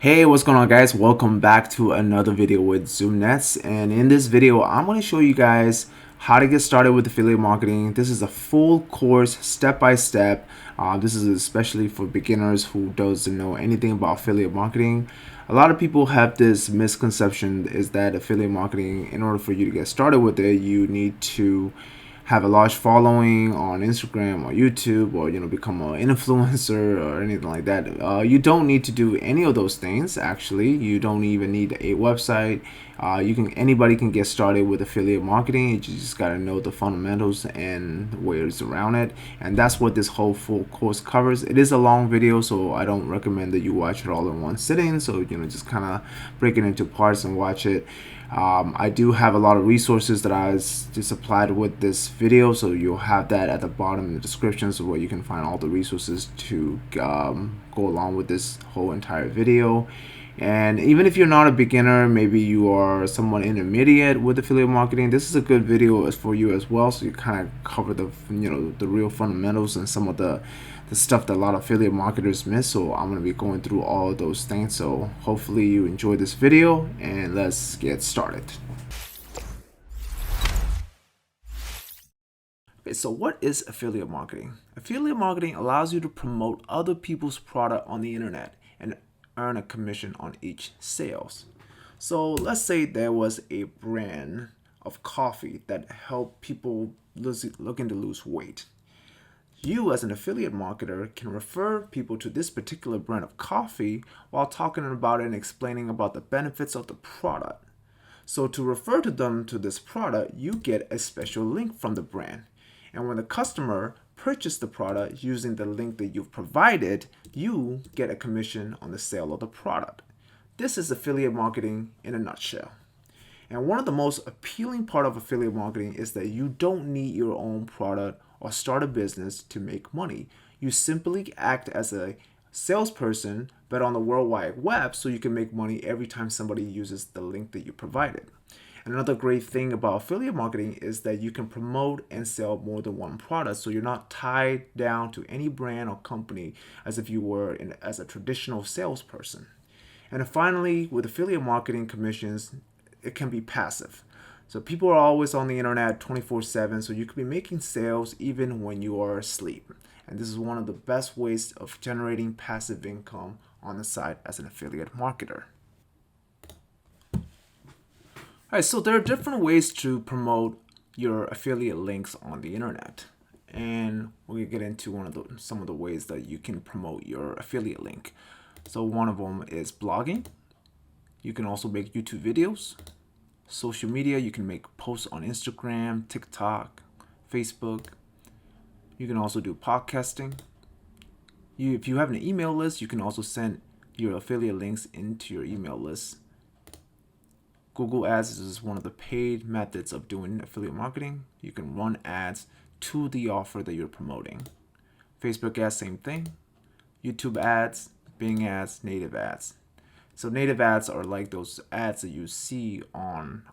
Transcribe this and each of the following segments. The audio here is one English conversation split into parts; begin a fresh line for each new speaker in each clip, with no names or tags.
Hey, what's going on, guys? Welcome back to another video with ZoomNets. And in this video, I'm going to show you guys how to get started with affiliate marketing. This is a full course, step by step. This is especially for beginners who doesn't know anything about affiliate marketing. A lot of people have this misconception is that affiliate marketing, in order for you to get started with it, you need to have a large following on Instagram or YouTube, or become an influencer or anything like that. You don't need to do any of those things. Actually, you don't even need a website. Anybody can get started with affiliate marketing. You just gotta know the fundamentals and ways around it, and that's what this whole full course covers. It is a long video, so I don't recommend that you watch it all in one sitting. So just kind of break it into parts and watch it. I do have a lot of resources that I just applied with this video, so you'll have that at the bottom in the description, so where you can find all the resources to go along with this whole entire video. And even if you're not a beginner, maybe you are someone intermediate with affiliate marketing, this is a good video for you as well. So you kind of cover the real fundamentals and some of the stuff that a lot of affiliate marketers miss. So I'm going to be going through all of those things. So hopefully you enjoy this video, and let's get started. Okay, so what is affiliate marketing? Affiliate marketing allows you to promote other people's product on the internet and earn a commission on each sales. So let's say there was a brand of coffee that helped people looking to lose weight. You, as an affiliate marketer, can refer people to this particular brand of coffee while talking about it and explaining about the benefits of the product. So to refer to them to this product, you get a special link from the brand. And when the customer purchases the product using the link that you've provided, you get a commission on the sale of the product. This is affiliate marketing in a nutshell. And one of the most appealing part of affiliate marketing is that you don't need your own product or start a business to make money. You simply act as a salesperson, but on the World Wide Web, so you can make money every time somebody uses the link that you provided. And another great thing about affiliate marketing is that you can promote and sell more than one product, so you're not tied down to any brand or company as if you were as a traditional salesperson. And finally, with affiliate marketing commissions, it can be passive. So people are always on the internet 24/7, so you could be making sales even when you are asleep. And this is one of the best ways of generating passive income on the side as an affiliate marketer. All right, so there are different ways to promote your affiliate links on the internet. And we'll get into some of the ways that you can promote your affiliate link. So one of them is blogging. You can also make YouTube videos. Social media, you can make posts on Instagram, TikTok, Facebook. You can also do podcasting. If you have an email list, you can also send your affiliate links into your email list. Google Ads is one of the paid methods of doing affiliate marketing. You can run ads to the offer that you're promoting. Facebook ads, same thing. YouTube ads, Bing ads, native ads. So native ads are like those ads that you see on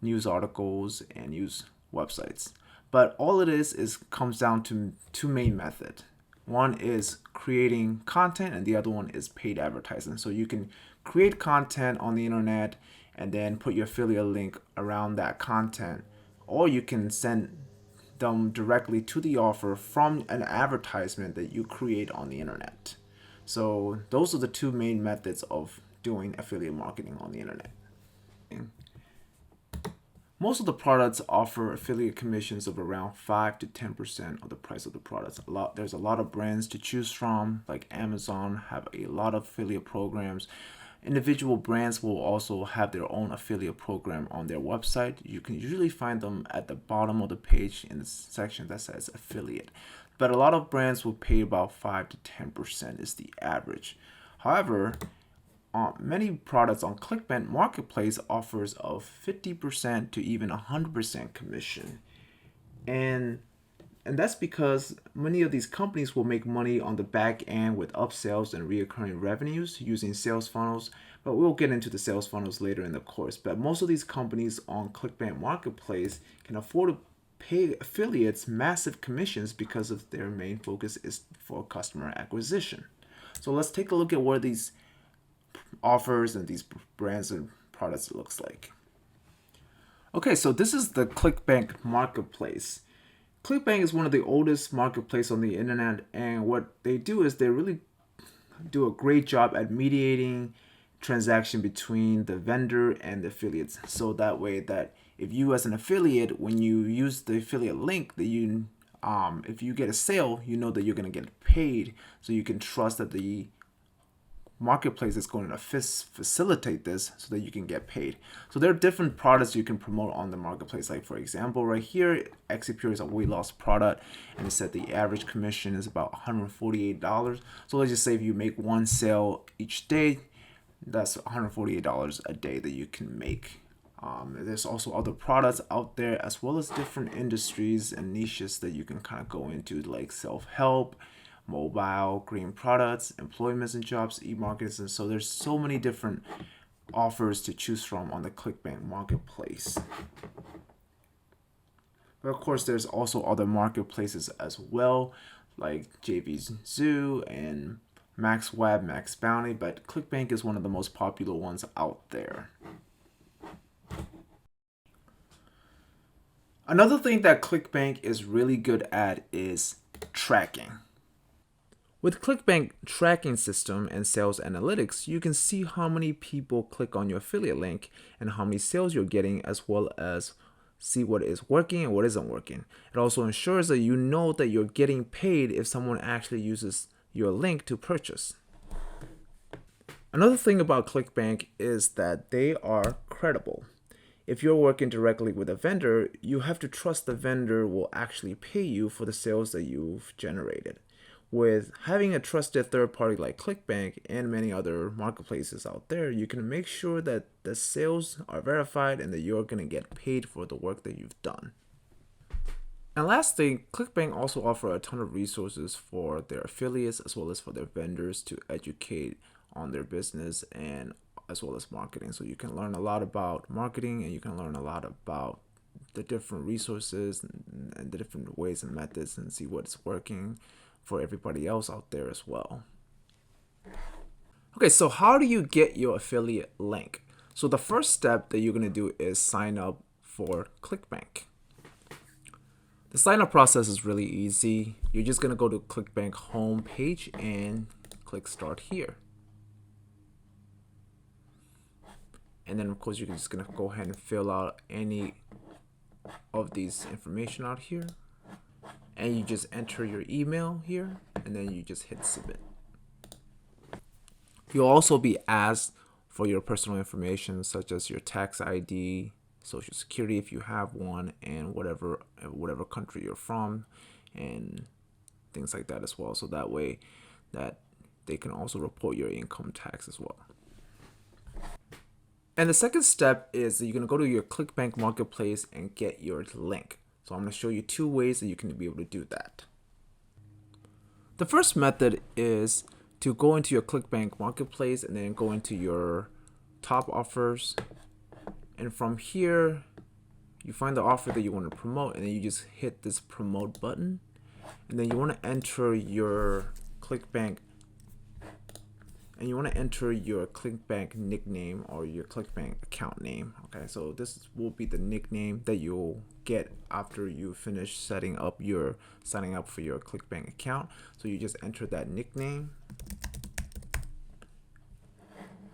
news articles and news websites. But all it is comes down to two main methods. One is creating content, and the other one is paid advertising. So you can create content on the internet and then put your affiliate link around that content, or you can send them directly to the offer from an advertisement that you create on the internet. So those are the two main methods of doing affiliate marketing on the internet. Most of the products offer affiliate commissions of around 5 to 10% of the price of the products. There's a lot of brands to choose from, like Amazon have a lot of affiliate programs. Individual brands will also have their own affiliate program on their website. You can usually find them at the bottom of the page in the section that says affiliate. But a lot of brands will pay about 5 to 10% is the average. However, many products on ClickBank Marketplace offers of 50% to even 100% commission. And that's because many of these companies will make money on the back end with upsells and recurring revenues using sales funnels. But we'll get into the sales funnels later in the course. But most of these companies on ClickBank Marketplace can afford to pay affiliates massive commissions because of their main focus is for customer acquisition. So let's take a look at what these offers and these brands and products looks like. Okay, so this is the ClickBank marketplace. ClickBank is one of the oldest marketplace on the internet, and what they do is they really do a great job at mediating transaction between the vendor and the affiliates. So that way that if you as an affiliate, when you use the affiliate link, that you if you get a sale, you know that you're gonna get paid. So you can trust that the marketplace is going to facilitate this so that you can get paid. So there are different products you can promote on the marketplace. Like for example, right here, Exipure is a weight loss product, and it said the average commission is about $148. So let's just say if you make one sale each day, that's $148 a day that you can make. There's also other products out there, as well as different industries and niches that you can kind of go into, like self-help, mobile, green products, employments and jobs, e-markets. And so there's so many different offers to choose from on the ClickBank marketplace. But of course, there's also other marketplaces as well, like JV Zoo and Max Web, Max Bounty, but ClickBank is one of the most popular ones out there. Another thing that ClickBank is really good at is tracking. With ClickBank tracking system and sales analytics, you can see how many people click on your affiliate link and how many sales you're getting, as well as see what is working and what isn't working. It also ensures that you know that you're getting paid if someone actually uses your link to purchase. Another thing about ClickBank is that they are credible. If you're working directly with a vendor, you have to trust the vendor will actually pay you for the sales that you've generated. With having a trusted third party like ClickBank and many other marketplaces out there, you can make sure that the sales are verified and that you're going to get paid for the work that you've done. And last thing, ClickBank also offers a ton of resources for their affiliates as well as for their vendors to educate on their business and as well as marketing. So you can learn a lot about marketing, and you can learn a lot about the different resources and the different ways and methods, and see what's working for everybody else out there as well. Okay, so how do you get your affiliate link? So the first step that you're going to do is sign up for ClickBank. The sign up process is really easy. You're just going to go to ClickBank homepage and click start here. And then of course you're just going to go ahead and fill out any of these information out here. And you just enter your email here, and then you just hit submit. You'll also be asked for your personal information, such as your tax ID, social security if you have one, and whatever country you're from, and things like that as well. So that way that they can also report your income tax as well. And the second step is that you're going to go to your ClickBank marketplace and get your link. So I'm going to show you two ways that you can be able to do that. The first method is to go into your ClickBank marketplace and then go into your top offers. And from here, you find the offer that you want to promote, and then you just hit this promote button. And then you want to enter your ClickBank nickname or your ClickBank account name. Okay, so this will be the nickname that you'll get after you finish signing up for your ClickBank account. So you just enter that nickname,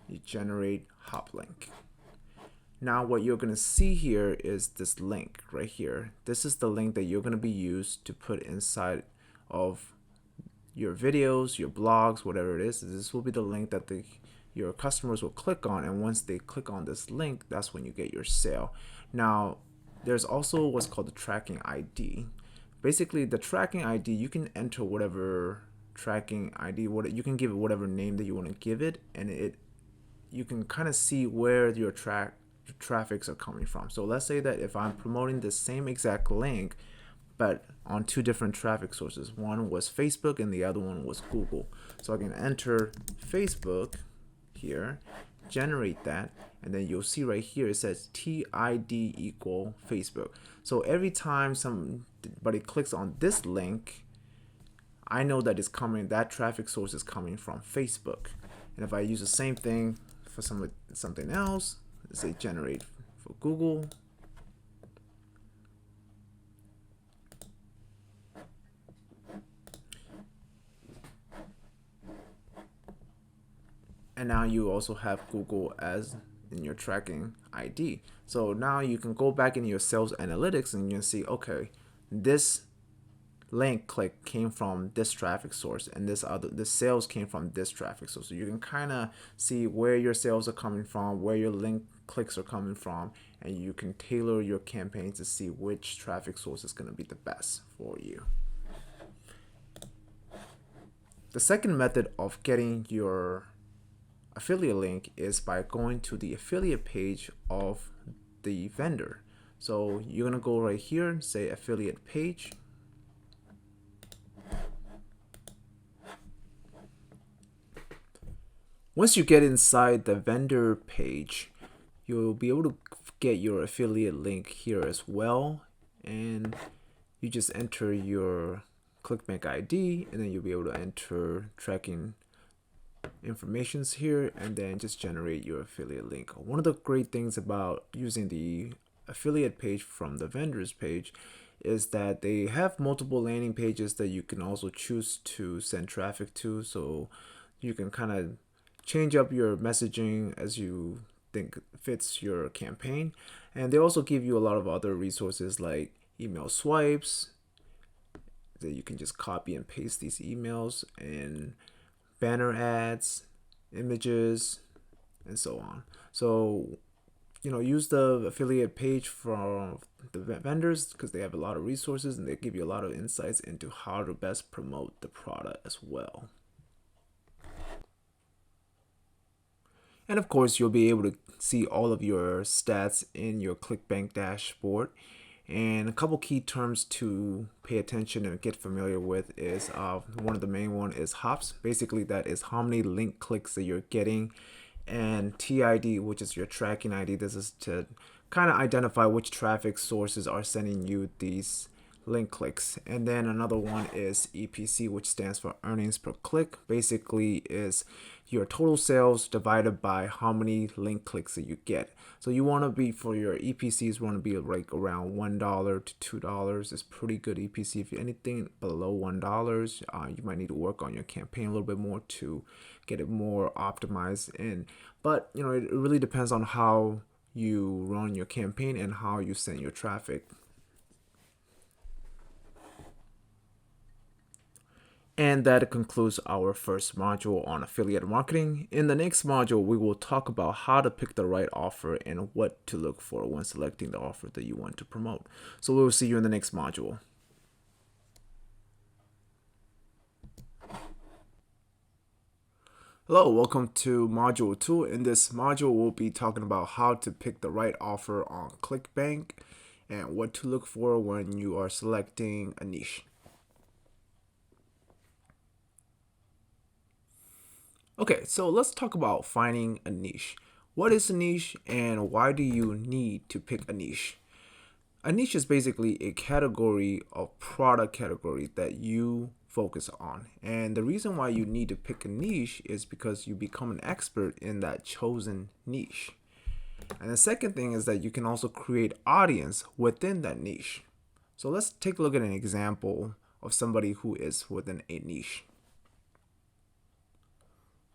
you generate hop link. Now what you're going to see here is this link right here. This is the link that you're going to be used to put inside of your videos, your blogs, whatever it is. This will be the link that your customers will click on, and once they click on this link, that's when you get your sale. Now there's also what's called the tracking ID. Basically the tracking ID, you can enter whatever tracking ID, you can give it whatever name that you want to give it, and you can kind of see where your traffics are coming from. So let's say that if I'm promoting the same exact link but on two different traffic sources, one was Facebook and the other one was Google. So I can enter Facebook here, generate that, and then you'll see right here it says TID equal Facebook. So every time somebody clicks on this link, I know that that traffic source is coming from Facebook. And if I use the same thing for something else, let's say generate for Google, and now you also have Google as in your tracking ID. So now you can go back in your sales analytics and you can see, okay, this link click came from this traffic source, and this sales came from this traffic source. So you can kind of see where your sales are coming from, where your link clicks are coming from, and you can tailor your campaign to see which traffic source is going to be the best for you. The second method of getting your affiliate link is by going to the affiliate page of the vendor. So you're gonna go right here and say affiliate page. Once you get inside the vendor page, you'll be able to get your affiliate link here as well, and you just enter your ClickBank ID, and then you'll be able to enter tracking informations here, and then just generate your affiliate link. One of the great things about using the affiliate page from the vendors page is that they have multiple landing pages that you can also choose to send traffic to, so you can kind of change up your messaging as you think fits your campaign. And they also give you a lot of other resources like email swipes that you can just copy and paste these emails, and banner ads, images, and so on. So, use the affiliate page from the vendors because they have a lot of resources and they give you a lot of insights into how to best promote the product as well. And of course, you'll be able to see all of your stats in your ClickBank dashboard. And a couple key terms to pay attention and get familiar with is one of the main one is hops. Basically, that is how many link clicks that you're getting, and TID, which is your tracking ID. This is to kind of identify which traffic sources are sending you these link clicks. And then another one is EPC, which stands for earnings per click. Basically is your total sales divided by how many link clicks that you get. So you want to be, for your EPCs, want to be like around $1 to $2 is pretty good EPC. If you're anything below $1, you might need to work on your campaign a little bit more to get it more optimized in. But it really depends on how you run your campaign and how you send your traffic. And that concludes our first module on affiliate marketing. In the next module, we will talk about how to pick the right offer and what to look for when selecting the offer that you want to promote. So we will see you in the next module. Hello, welcome to module 2. In this module, we'll be talking about how to pick the right offer on ClickBank and what to look for when you are selecting a niche. Okay, so let's talk about finding a niche. What is a niche and why do you need to pick a niche? A niche is basically a category of product category that you focus on. And the reason why you need to pick a niche is because you become an expert in that chosen niche. And the second thing is that you can also create audience within that niche. So let's take a look at an example of somebody who is within a niche.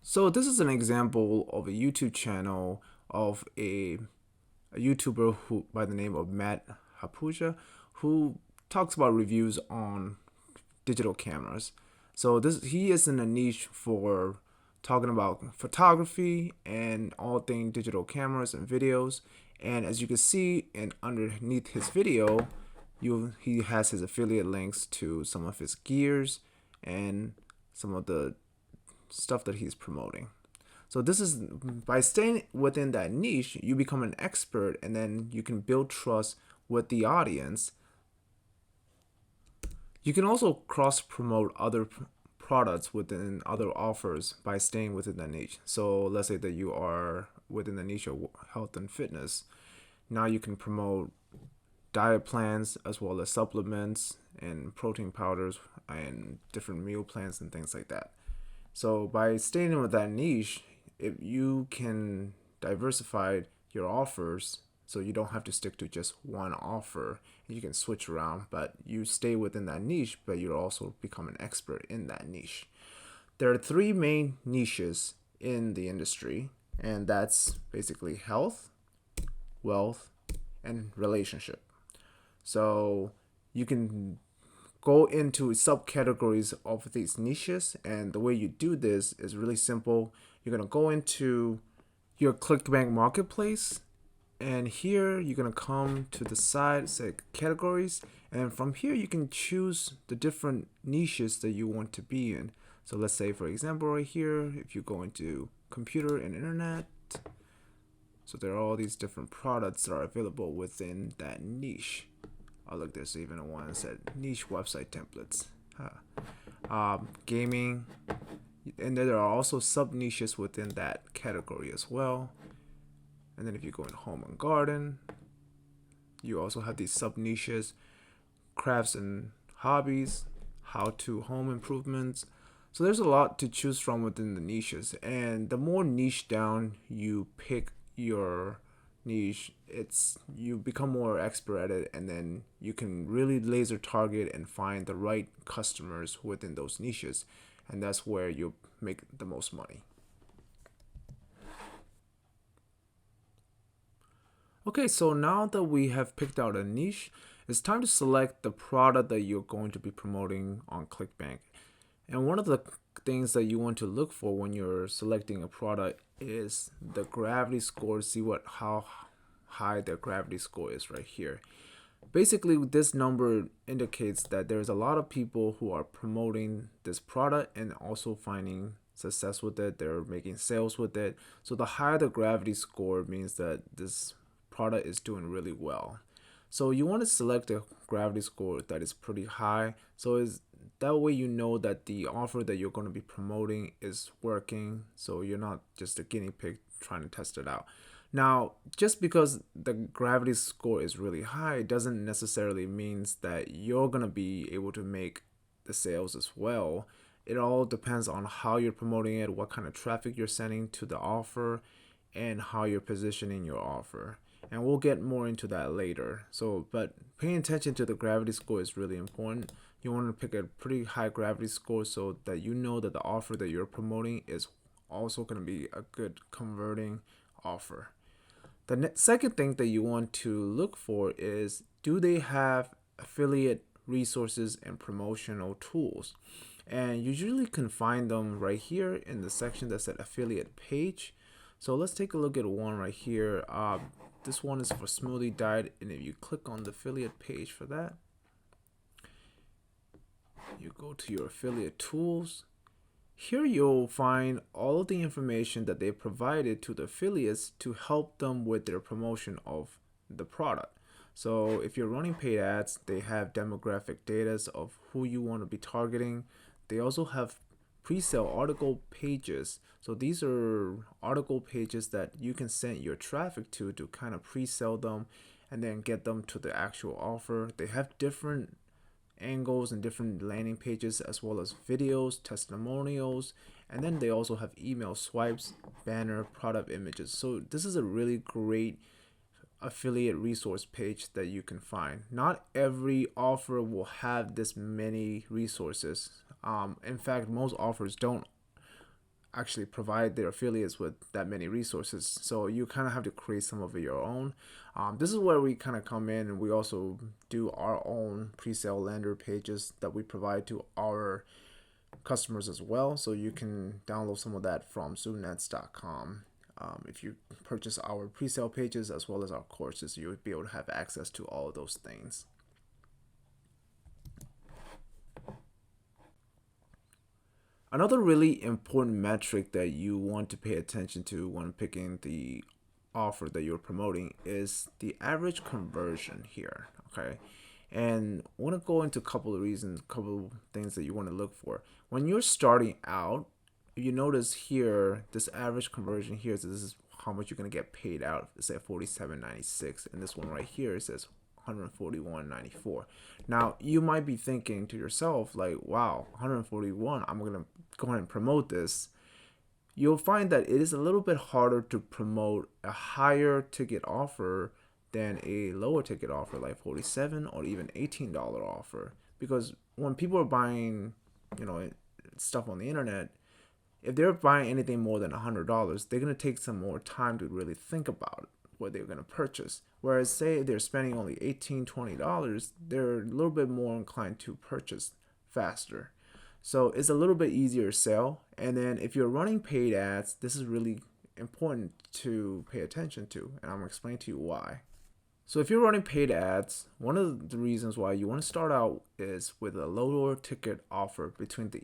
So this is an example of a YouTube channel of a YouTuber who by the name of Matt Hapuja, who talks about reviews on digital cameras. So he is in a niche for talking about photography and all things digital cameras and videos. And as you can see, and underneath his video, he has his affiliate links to some of his gears and some of the stuff that he's promoting. So this is, by staying within that niche, you become an expert, and then you can build trust with the audience. You can also cross promote other products within other offers by staying within that niche. So let's say that you are within the niche of health and fitness. Now you can promote diet plans as well as supplements and protein powders and different meal plans and things like that. So by staying with that niche, if you can diversify your offers, so you don't have to stick to just one offer. You can switch around, but you stay within that niche, but you also become an expert in that niche. There are three main niches in the industry, and that's basically health, wealth, and relationship. So you can go into subcategories of these niches, and the way you do this is really simple. You're going to go into your ClickBank marketplace, and here you're going to come to the side, say categories, and from here you can choose the different niches that you want to be in. So let's say, for example, right here, if you go into computer and internet, so there are all these different products that are available within that niche. Oh, look, there's even one that said niche website templates. Gaming, and then there are also sub niches within that category as well. And then if you go in home and garden, you also have these sub niches: crafts and hobbies, how to home improvements. So there's a lot to choose from within the niches, and the more niche down you pick your niche, it's you become more expert at it, and then you can really laser target and find the right customers within those niches, and that's where you make the most money. Okay, so now that we have picked out a niche, it's time to select the product that you're going to be promoting on ClickBank. And one of the things that you want to look for when you're selecting a product is the gravity score. See how high their gravity score is right here. Basically, this number indicates that there's a lot of people who are promoting this product and also finding success with it. They're making sales with it. So the higher the gravity score means that this product is doing really well. So you want to select a gravity score that is pretty high. So is that way you know that the offer that you're going to be promoting is working. So you're not just a guinea pig trying to test it out. Now, just because the gravity score is really high doesn't necessarily means that you're going to be able to make the sales as well. It all depends on how you're promoting it, what kind of traffic you're sending to the offer, and how you're positioning your offer. And we'll get more into that later. So, but paying attention to the gravity score is really important. You want to pick a pretty high gravity score so that you know that the offer that you're promoting is also going to be a good converting offer. The second thing that you want to look for is, do they have affiliate resources and promotional tools? And you usually can find them right here in the section that said affiliate page. So let's take a look at one right here. This one is for Smoothie Diet, and if you click on the affiliate page for that, you go to your affiliate tools. Here you'll find all of the information that they provided to the affiliates to help them with their promotion of the product. So if you're running paid ads, they have demographic data of who you want to be targeting. They also have pre-sale article pages. So these are article pages that you can send your traffic to kind of pre-sell them and then get them to the actual offer. They have different angles and different landing pages, as well as videos, testimonials, and then they also have email swipes, banner, product images. So this is a really great affiliate resource page that you can find. Not every offer will have this many resources. In fact, most offers don't actually provide their affiliates with that many resources, so you kind of have to create some of your own. This is where we kind of come in, and we also do our own pre-sale landing pages that we provide to our customers as well, so you can download some of that from zoomnets.com. If you purchase our pre-sale pages as well as our courses, you would be able to have access to all of those things. Another really important metric that you want to pay attention to when picking the offer that you're promoting is the average conversion here. Okay. And I want to go into a couple of reasons, a couple of things that you want to look for. When you're starting out, you notice here, this average conversion here, so this is how much you're going to get paid out. It's at $47.96. And this one right here, it says $141.94. Now you might be thinking to yourself like, wow, 141, I'm gonna go ahead and promote this. You'll find that it is a little bit harder to promote a higher ticket offer than a lower ticket offer like 47 or even $18 offer, because when people are buying, you know, stuff on the internet, if they're buying anything more than $100, they're going to take some more time to really think about what they're going to purchase. Whereas say they're spending only $18, $20, they're a little bit more inclined to purchase faster. So it's a little bit easier to sell. And then if you're running paid ads, this is really important to pay attention to, and I'm going to explain to you why. So if you're running paid ads, one of the reasons why you want to start out is with a lower ticket offer between the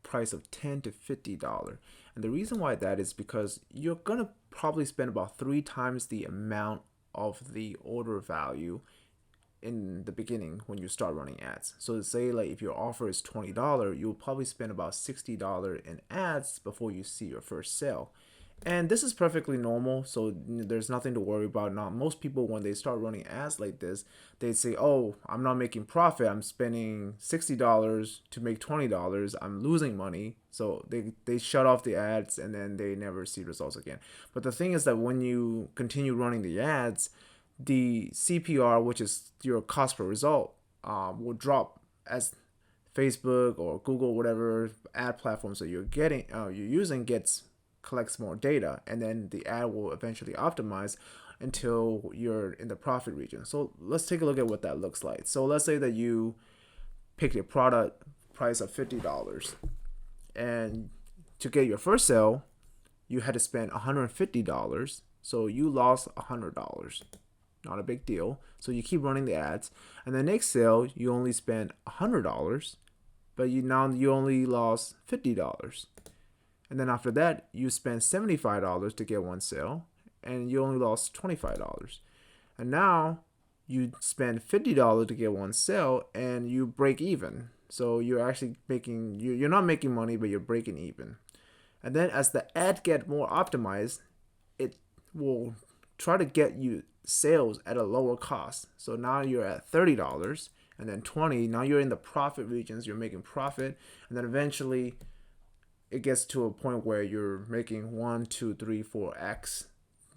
price of $10 to $50. And the reason why that is because you're going to probably spend about 3 times the amount of the order value in the beginning when you start running ads. So say like if your offer is $20, you'll probably spend about $60 in ads before you see your first sale. And this is perfectly normal, so there's nothing to worry about. Now, most people, when they start running ads like this, they say, oh, I'm not making profit. I'm spending $60 to make $20. I'm losing money. So they shut off the ads and then they never see results again. But the thing is that when you continue running the ads, the CPR, which is your cost per result, will drop as Facebook or Google, whatever ad platforms that you're using collects more data, and then the ad will eventually optimize until you're in the profit region. So let's take a look at what that looks like. So let's say that you picked a product price of $50, and to get your first sale, you had to spend $150. So you lost $100. Not a big deal. So you keep running the ads, and the next sale you only spend $100, but you only lost $50. And then after that, you spend $75 to get one sale, and you only lost $25. And now you spend $50 to get one sale, and you break even. So you're actually you're not making money, but you're breaking even. And then as the ad get more optimized, it will try to get you sales at a lower cost. So now you're at $30 and then $20. Now you're in the profit regions, you're making profit, and then eventually it gets to a point where you're making 1, 2, 3, 4x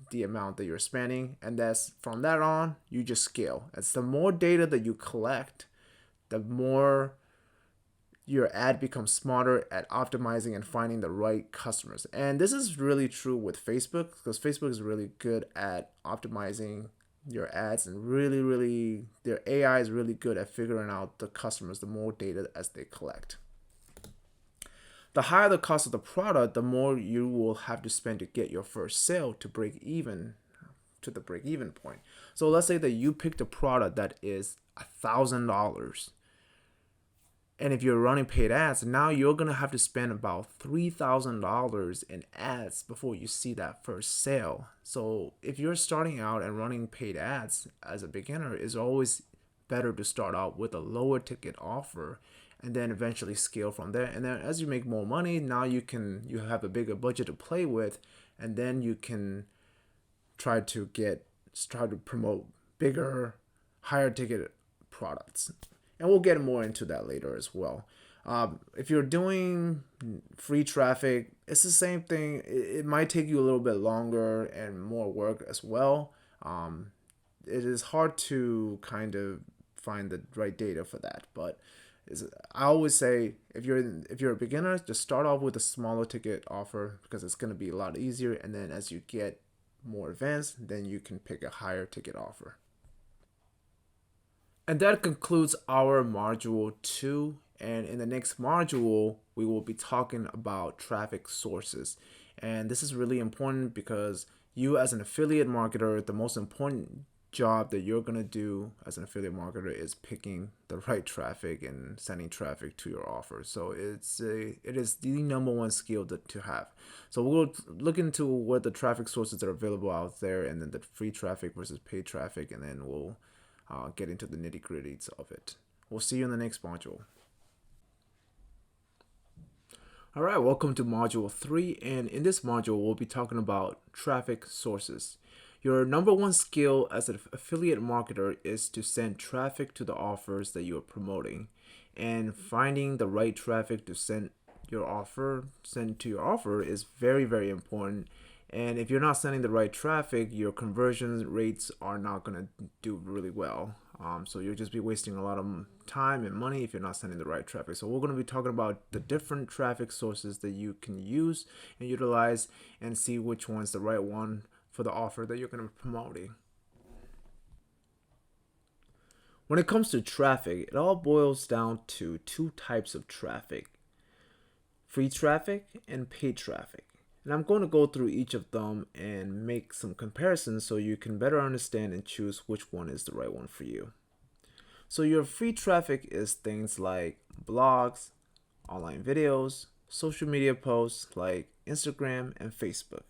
the amount that you're spending, and that's from that on you just scale. As the more data that you collect, the more your ad becomes smarter at optimizing and finding the right customers. And this is really true with Facebook, because Facebook is really good at optimizing your ads, and really their AI is really good at figuring out the customers the more data as they collect. The higher the cost of the product, the more you will have to spend to get your first sale to break even, to the break even point. So let's say that you picked a product that is $1,000. And if you're running paid ads, now you're going to have to spend about $3,000 in ads before you see that first sale. So if you're starting out and running paid ads as a beginner, it's always better to start out with a lower ticket offer and then eventually scale from there. And then as you make more money, now you have a bigger budget to play with, and then you can try to promote bigger, higher ticket products. And we'll get more into that later as well. If you're doing free traffic, it's the same thing. It might take you a little bit longer and more work as well. It is hard to kind of find the right data for that, but I always say if you're a beginner, just start off with a smaller ticket offer, because it's going to be a lot easier, and then as you get more advanced, then you can pick a higher ticket offer. And that concludes our module 2, and in the next module we will be talking about traffic sources. And this is really important because you, as an affiliate marketer, the most important job that you're going to do as an affiliate marketer is picking the right traffic and sending traffic to your offer. So it is the number one skill to have. So we'll look into what the traffic sources that are available out there, and then the free traffic versus paid traffic, and then we'll get into the nitty-gritties of it. We'll see you in the next module. All right, welcome to module 3, and in this module we'll be talking about traffic sources. Your number one skill as an affiliate marketer is to send traffic to the offers that you are promoting. And finding the right traffic to send to your offer is very, very important. And if you're not sending the right traffic, your conversion rates are not going to do really well. So you'll just be wasting a lot of time and money if you're not sending the right traffic. So we're going to be talking about the different traffic sources that you can use and utilize and see which one's the right one for the offer that you're going to be promoting. When it comes to traffic, it all boils down to two types of traffic: free traffic and paid traffic. And I'm going to go through each of them and make some comparisons so you can better understand and choose which one is the right one for you. So your free traffic is things like blogs, online videos, social media posts like Instagram and Facebook.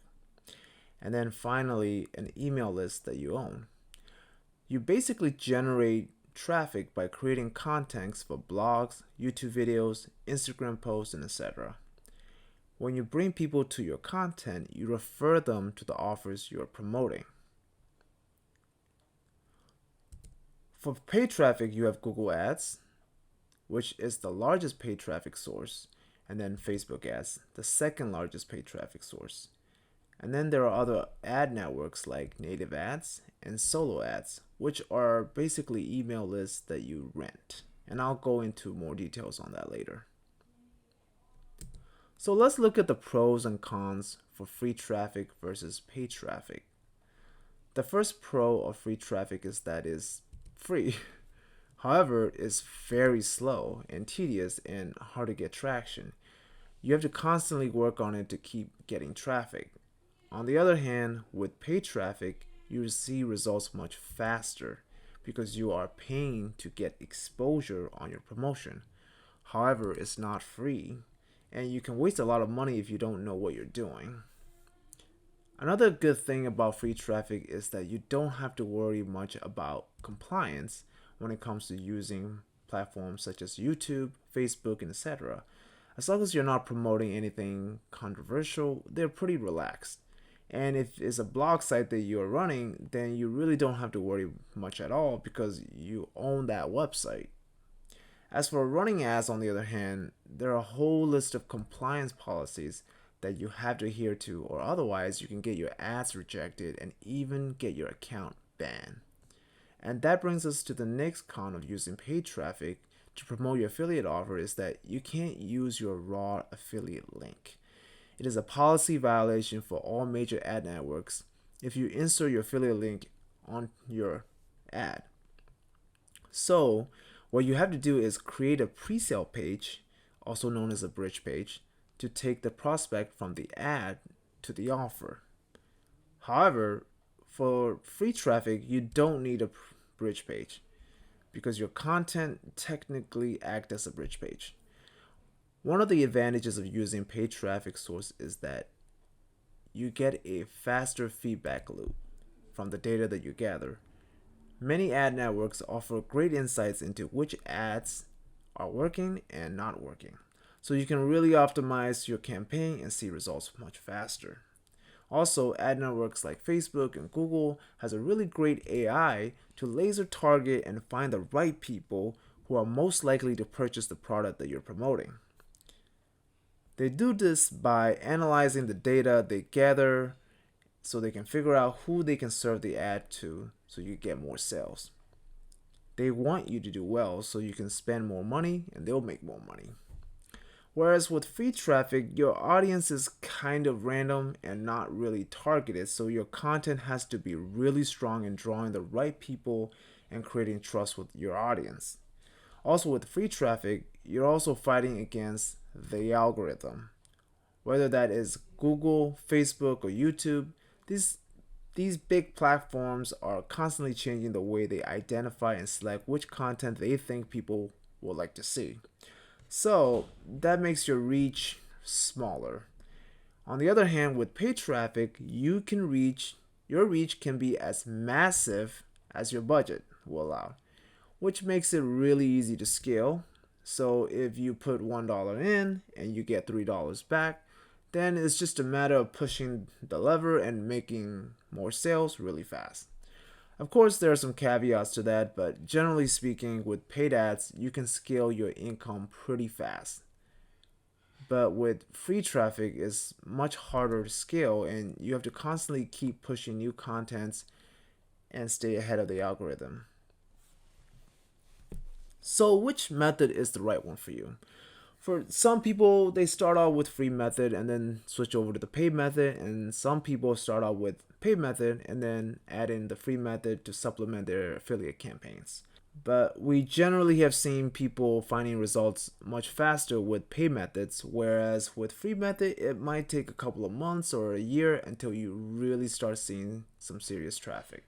And then finally, an email list that you own. You basically generate traffic by creating contents for blogs, YouTube videos, Instagram posts, and etc. When you bring people to your content, you refer them to the offers you're promoting. For paid traffic, you have Google Ads, which is the largest paid traffic source, and then Facebook Ads, the second largest paid traffic source. And then there are other ad networks like Native Ads and Solo Ads, which are basically email lists that you rent. And I'll go into more details on that later. So let's look at the pros and cons for free traffic versus paid traffic. The first pro of free traffic is that it's free. However, it's very slow and tedious and hard to get traction. You have to constantly work on it to keep getting traffic. On the other hand, with paid traffic, you will see results much faster because you are paying to get exposure on your promotion. However, it's not free, and you can waste a lot of money if you don't know what you're doing. Another good thing about free traffic is that you don't have to worry much about compliance when it comes to using platforms such as YouTube, Facebook, and etc. As long as you're not promoting anything controversial, they're pretty relaxed. And if it's a blog site that you're running, then you really don't have to worry much at all because you own that website. As for running ads, on the other hand, there are a whole list of compliance policies that you have to adhere to, or otherwise you can get your ads rejected and even get your account banned. And that brings us to the next con of using paid traffic to promote your affiliate offer is that you can't use your raw affiliate link. It is a policy violation for all major ad networks if you insert your affiliate link on your ad. So, what you have to do is create a pre-sale page, also known as a bridge page, to take the prospect from the ad to the offer. However, for free traffic, you don't need a bridge page because your content technically acts as a bridge page. One of the advantages of using paid traffic source is that you get a faster feedback loop from the data that you gather. Many ad networks offer great insights into which ads are working and not working. So you can really optimize your campaign and see results much faster. Also, ad networks like Facebook and Google has a really great AI to laser target and find the right people who are most likely to purchase the product that you're promoting. They do this by analyzing the data they gather so they can figure out who they can serve the ad to so you get more sales. They want you to do well so you can spend more money and they'll make more money. Whereas with free traffic, your audience is kind of random and not really targeted, so your content has to be really strong in drawing the right people and creating trust with your audience. Also, with free traffic, you're also fighting against the algorithm. Whether that is Google, Facebook, or YouTube, these big platforms are constantly changing the way they identify and select which content they think people would like to see. So that makes your reach smaller. On the other hand, with paid traffic, your reach can be as massive as your budget will allow, which makes it really easy to scale. So if you put $1 in and you get $3 back, then it's just a matter of pushing the lever and making more sales really fast. Of course, there are some caveats to that, but generally speaking, with paid ads, you can scale your income pretty fast. But with free traffic, it's much harder to scale, and you have to constantly keep pushing new contents and stay ahead of the algorithm. So, which method is the right one for you? For some people, they start out with free method and then switch over to the paid method, and some people start out with paid method and then add in the free method to supplement their affiliate campaigns. But we generally have seen people finding results much faster with paid methods, whereas with free method, it might take a couple of months or a year until you really start seeing some serious traffic.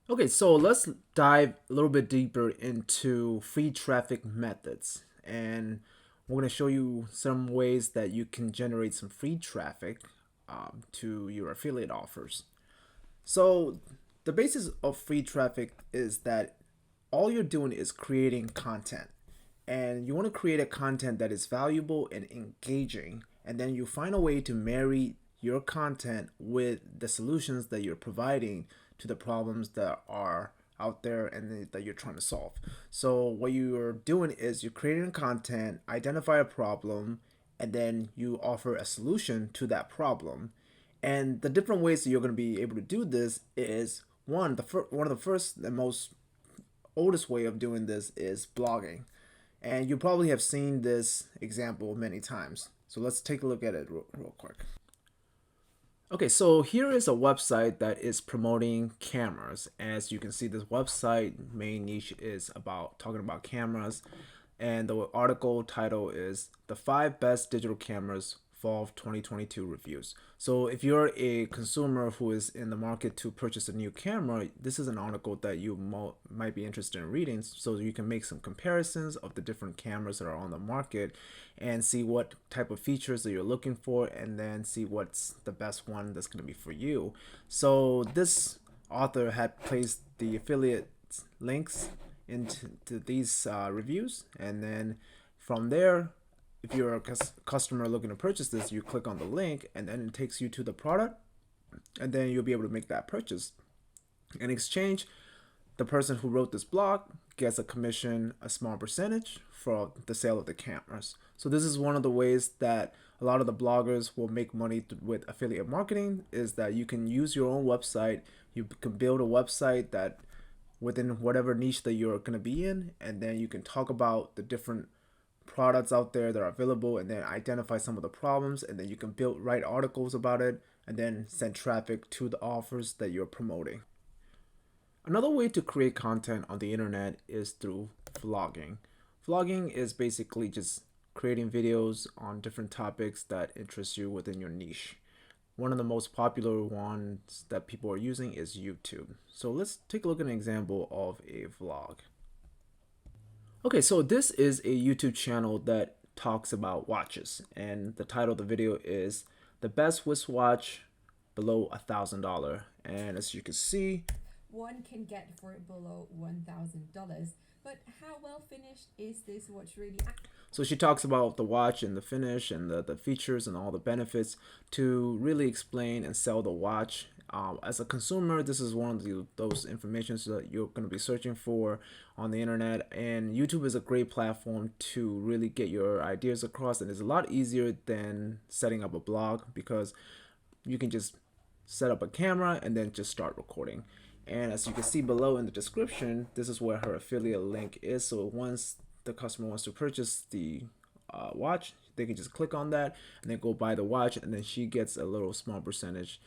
Okay, so let's dive a little bit deeper into free traffic methods. And we're going to show you some ways that you can generate some free traffic to your affiliate offers. So, the basis of free traffic is that all you're doing is creating content. And you want to create a content that is valuable and engaging. And then you find a way to marry your content with the solutions that you're providing to the problems that are out there and that you're trying to solve. So what you're doing is you're creating content, identify a problem, and then you offer a solution to that problem. And the different ways that you're going to be able to do this is one of the first and most oldest way of doing this is blogging. And you probably have seen this example many times. So let's take a look at it real quick. Okay, so here is a website that is promoting cameras. As you can see, this website main niche is about talking about cameras, and the article title is "The 5 Best Digital Cameras Fall 2022 Reviews." So if you're a consumer who is in the market to purchase a new camera, this is an article that you might be interested in reading, so you can make some comparisons of the different cameras that are on the market and see what type of features that you're looking for, and then see what's the best one that's going to be for you. So this author had placed the affiliate links into these reviews, and then from there, if you're a customer looking to purchase this, you click on the link and then it takes you to the product, and then you'll be able to make that purchase. In exchange, the person who wrote this blog gets a commission, a small percentage for the sale of the cameras. So this is one of the ways that a lot of the bloggers will make money with affiliate marketing, is that you can use your own website. You can build a website that within whatever niche that you're going to be in, and then you can talk about the different products out there that are available, and then identify some of the problems, and then you can write articles about it, and then send traffic to the offers that you're promoting. Another way to create content on the internet is through vlogging. Vlogging is basically just creating videos on different topics that interest you within your niche. One of the most popular ones that people are using is YouTube. So let's take a look at an example of a vlog. Okay, so this is a YouTube channel that talks about watches, and the title of the video is "The Best Wristwatch Below $1,000." And as you can see,
one can get for it below $1,000. But how well finished is this watch really?
So she talks about the watch and the finish and the features and all the benefits to really explain and sell the watch. As a consumer, this is one of those informations that you're going to be searching for on the internet, and YouTube is a great platform to really get your ideas across, and it's a lot easier than setting up a blog because you can just set up a camera and then just start recording. And as you can see below in the description, this is where her affiliate link is. So once the customer wants to purchase the watch, they can just click on that and then go buy the watch, and then she gets a little small percentage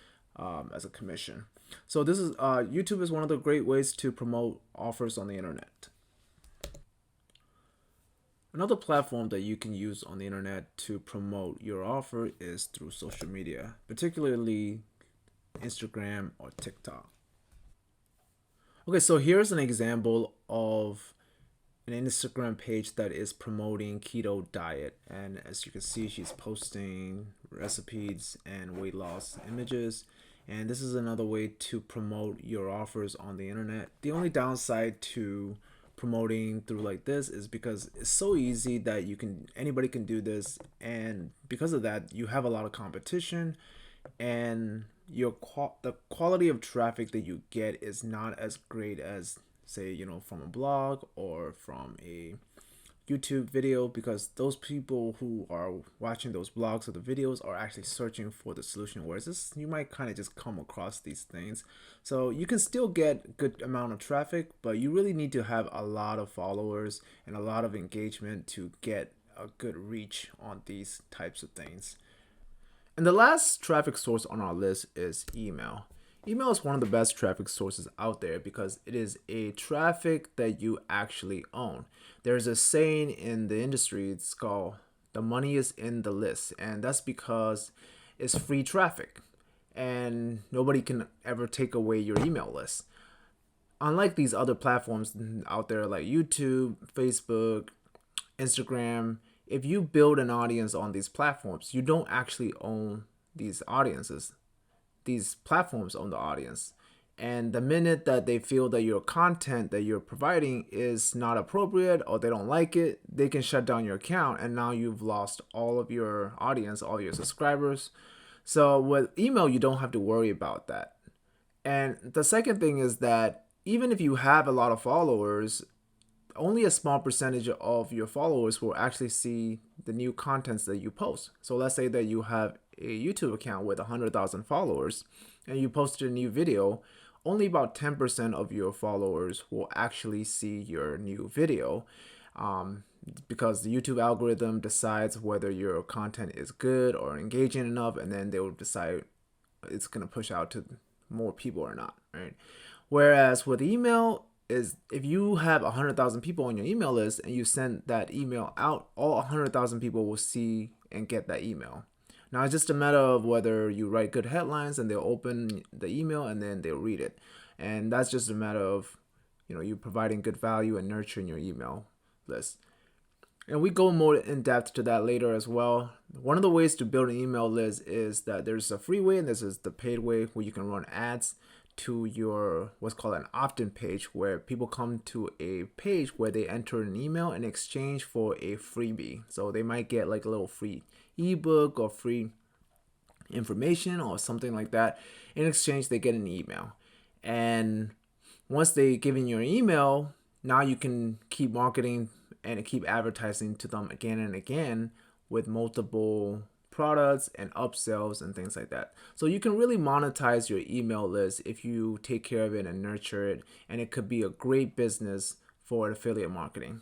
as a commission. So this is YouTube is one of the great ways to promote offers on the internet. Another platform that you can use on the internet to promote your offer is through social media, particularly Instagram or TikTok. Okay, so here's an example of an Instagram page that is promoting keto diet, and as you can see, she's posting recipes and weight loss images, and this is another way to promote your offers on the internet. The only downside to promoting through like this is because it's so easy that anybody can do this, and because of that you have a lot of competition, and the quality of traffic that you get is not as great as, say, from a blog or from a YouTube video, because those people who are watching those blogs or the videos are actually searching for the solution, whereas this, you might kind of just come across these things. So you can still get good amount of traffic, but you really need to have a lot of followers and a lot of engagement to get a good reach on these types of things. And the last traffic source on our list is email. Email is one of the best traffic sources out there because it is a traffic that you actually own. There's a saying in the industry, it's called the money is in the list, and that's because it's free traffic and nobody can ever take away your email list. Unlike these other platforms out there like YouTube, Facebook, Instagram, if you build an audience on these platforms, you don't actually own these audiences. These platforms own the audience. And the minute that they feel that your content that you're providing is not appropriate or they don't like it, they can shut down your account, and now you've lost all of your audience, all your subscribers. So with email, you don't have to worry about that. And the second thing is that even if you have a lot of followers, only a small percentage of your followers will actually see the new contents that you post. So let's say that you have a YouTube account with 100,000 followers and you posted a new video, only about 10% of your followers will actually see your new video, because the YouTube algorithm decides whether your content is good or engaging enough, and then they will decide it's going to push out to more people or not, right? Whereas with email, is if you have 100,000 people on your email list and you send that email out, all 100,000 people will see and get that email. Now it's just a matter of whether you write good headlines and they'll open the email and then they'll read it. And that's just a matter of, you providing good value and nurturing your email list. And we go more in depth to that later as well. One of the ways to build an email list is that there's a free way and this is the paid way, where you can run ads to your what's called an opt-in page, where people come to a page where they enter an email in exchange for a freebie. So they might get like a little free ebook or free information or something like that. In exchange, they get an email. And once they give in your email, now you can keep marketing and keep advertising to them again and again with multiple products and upsells and things like that. So you can really monetize your email list if you take care of it and nurture it, and it could be a great business for affiliate marketing.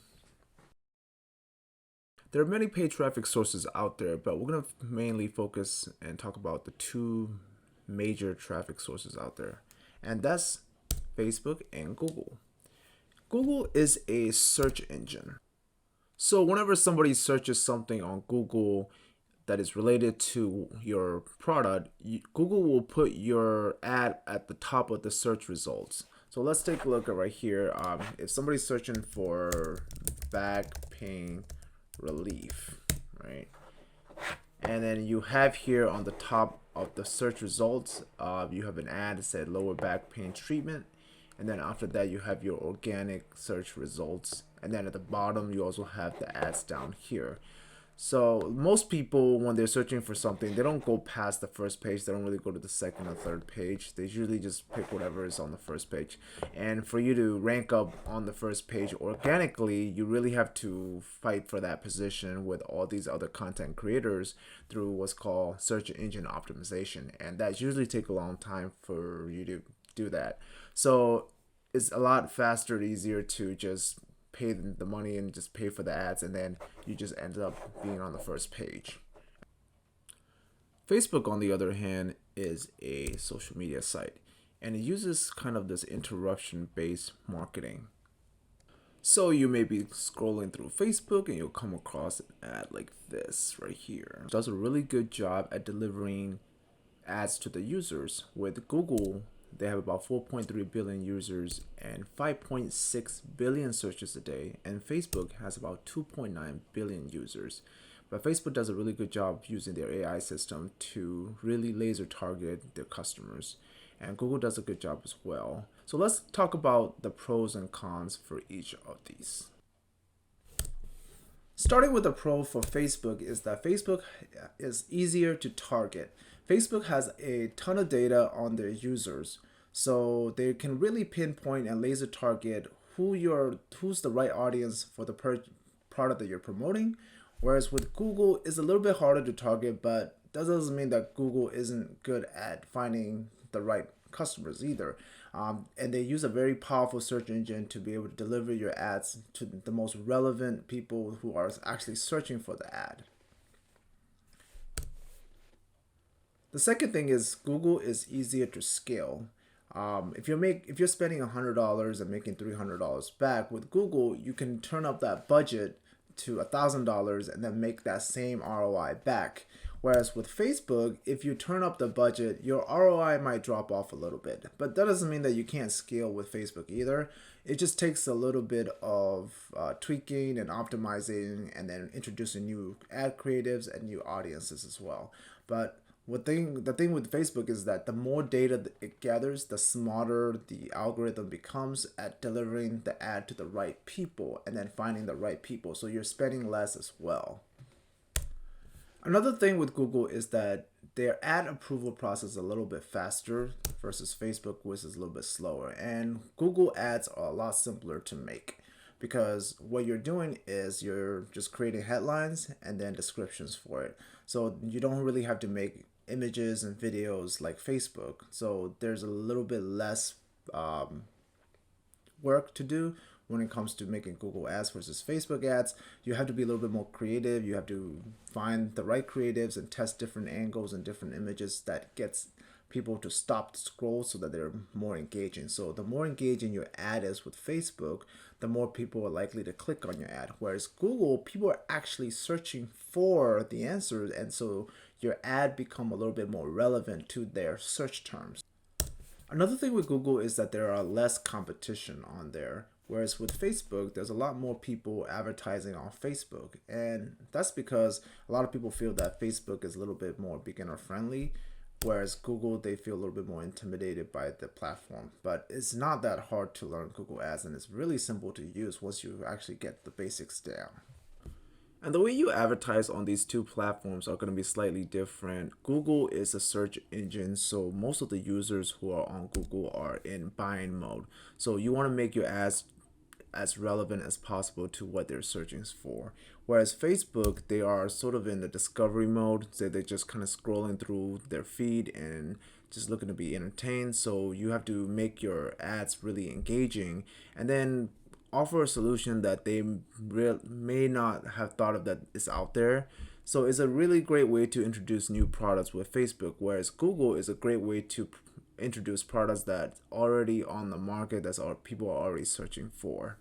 There are many paid traffic sources out there, but we're going to mainly focus and talk about the two major traffic sources out there, and that's Facebook and Google. Google is a search engine. So whenever somebody searches something on Google that is related to your product, Google will put your ad at the top of the search results. So let's take a look at right here. If somebody's searching for back pain relief, right? And then you have here on the top of the search results, you have an ad that said lower back pain treatment. And then after that, you have your organic search results. And then at the bottom, you also have the ads down here. So most people, when they're searching for something, they don't go past the first page. They don't really go to the second or third page. They usually just pick whatever is on the first page. And for you to rank up on the first page organically, you really have to fight for that position with all these other content creators through what's called search engine optimization. And that usually takes a long time for you to do that. So it's a lot faster and easier to just pay the money and just pay for the ads, and then you just end up being on the first page. Facebook, on the other hand, is a social media site, and it uses kind of this interruption-based marketing. So you may be scrolling through Facebook and you'll come across an ad like this right here. It does a really good job at delivering ads to the users. With Google, they have about 4.3 billion users and 5.6 billion searches a day, and Facebook has about 2.9 billion users. But Facebook does a really good job using their AI system to really laser target their customers. and Google does a good job as well. So let's talk about the pros and cons for each of these. Starting with the pro for Facebook is that Facebook is easier to target. Facebook has a ton of data on their users, so they can really pinpoint and laser target who's the right audience for the product that you're promoting. Whereas with Google, it's a little bit harder to target, but that doesn't mean that Google isn't good at finding the right customers either. And they use a very powerful search engine to be able to deliver your ads to the most relevant people who are actually searching for the ad. The second thing is Google is easier to scale. If you're spending $100 and making $300 back with Google, you can turn up that budget to $1,000 and then make that same ROI back. Whereas with Facebook, if you turn up the budget, your ROI might drop off a little bit. But that doesn't mean that you can't scale with Facebook either. It just takes a little bit of tweaking and optimizing and then introducing new ad creatives and new audiences as well. But the thing with Facebook is that the more data it gathers, the smarter the algorithm becomes at delivering the ad to the right people and then finding the right people. So you're spending less as well. Another thing with Google is that their ad approval process is a little bit faster versus Facebook, which is a little bit slower. And Google ads are a lot simpler to make because what you're doing is you're just creating headlines and then descriptions for it. So you don't really have to make images and videos like Facebook. So there's a little bit less work to do when it comes to making Google ads versus Facebook ads. You have to be a little bit more creative. You have to find the right creatives and test different angles and different images that gets people to stop the scroll so that they're more engaging. So the more engaging your ad is with Facebook, the more people are likely to click on your ad. Whereas Google, people are actually searching for the answers, and so your ad become a little bit more relevant to their search terms. Another thing with Google is that there are less competition on there. Whereas with Facebook, there's a lot more people advertising on Facebook. And that's because a lot of people feel that Facebook is a little bit more beginner friendly. Whereas Google, they feel a little bit more intimidated by the platform. But it's not that hard to learn Google Ads, and it's really simple to use once you actually get the basics down. And the way you advertise on these two platforms are going to be slightly different. Google is a search engine, so most of the users who are on Google are in buying mode. So you want to make your ads as relevant as possible to what they're searching for. Whereas Facebook, they are sort of in the discovery mode, so they're just kind of scrolling through their feed and just looking to be entertained. So you have to make your ads really engaging and then offer a solution that they may not have thought of that is out there. So it's a really great way to introduce new products with Facebook, whereas Google is a great way to introduce products that already on the market that people are already searching for.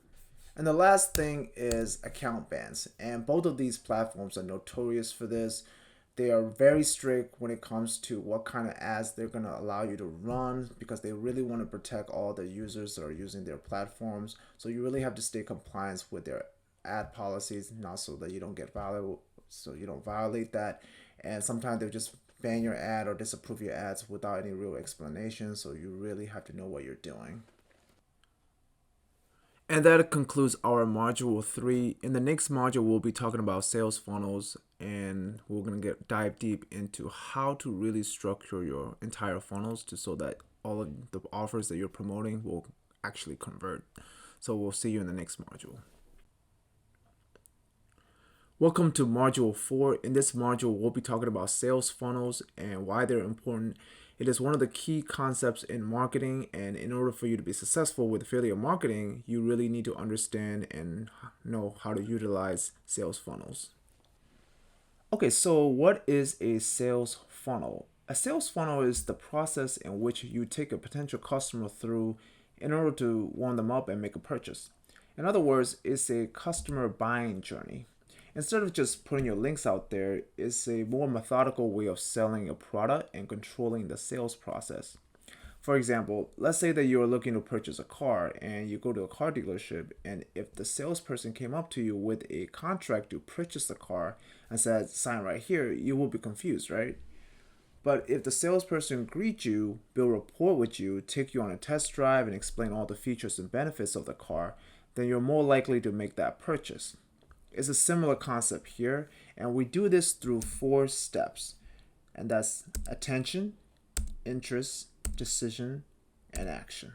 And the last thing is account bans, and both of these platforms are notorious for this. They are very strict when it comes to what kind of ads they're going to allow you to run because they really want to protect all the users that are using their platforms. So you really have to stay compliant with their ad policies, not so that you don't get violated, so you don't violate that. And sometimes they'll just ban your ad or disapprove your ads without any real explanation. So you really have to know what you're doing. And that concludes our module 3. In the next module, we'll be talking about sales funnels, and we're going to dive deep into how to really structure your entire funnels so that all of the offers that you're promoting will actually convert. So we'll see you in the next module. Welcome to module 4. In this module, we'll be talking about sales funnels and why they're important. It is one of the key concepts in marketing, and in order for you to be successful with affiliate marketing, you really need to understand and know how to utilize sales funnels. Okay, so what is a sales funnel? A sales funnel is the process in which you take a potential customer through in order to warm them up and make a purchase. In other words, it's a customer buying journey. Instead of just putting your links out there, it's a more methodical way of selling a product and controlling the sales process. For example, let's say that you're looking to purchase a car and you go to a car dealership, and if the salesperson came up to you with a contract to purchase the car and said, sign right here, you will be confused, right? But if the salesperson greets you, build rapport with you, take you on a test drive, and explain all the features and benefits of the car, then you're more likely to make that purchase. It's a similar concept here, and we do this through 4 steps, and that's attention, interest, decision, and action.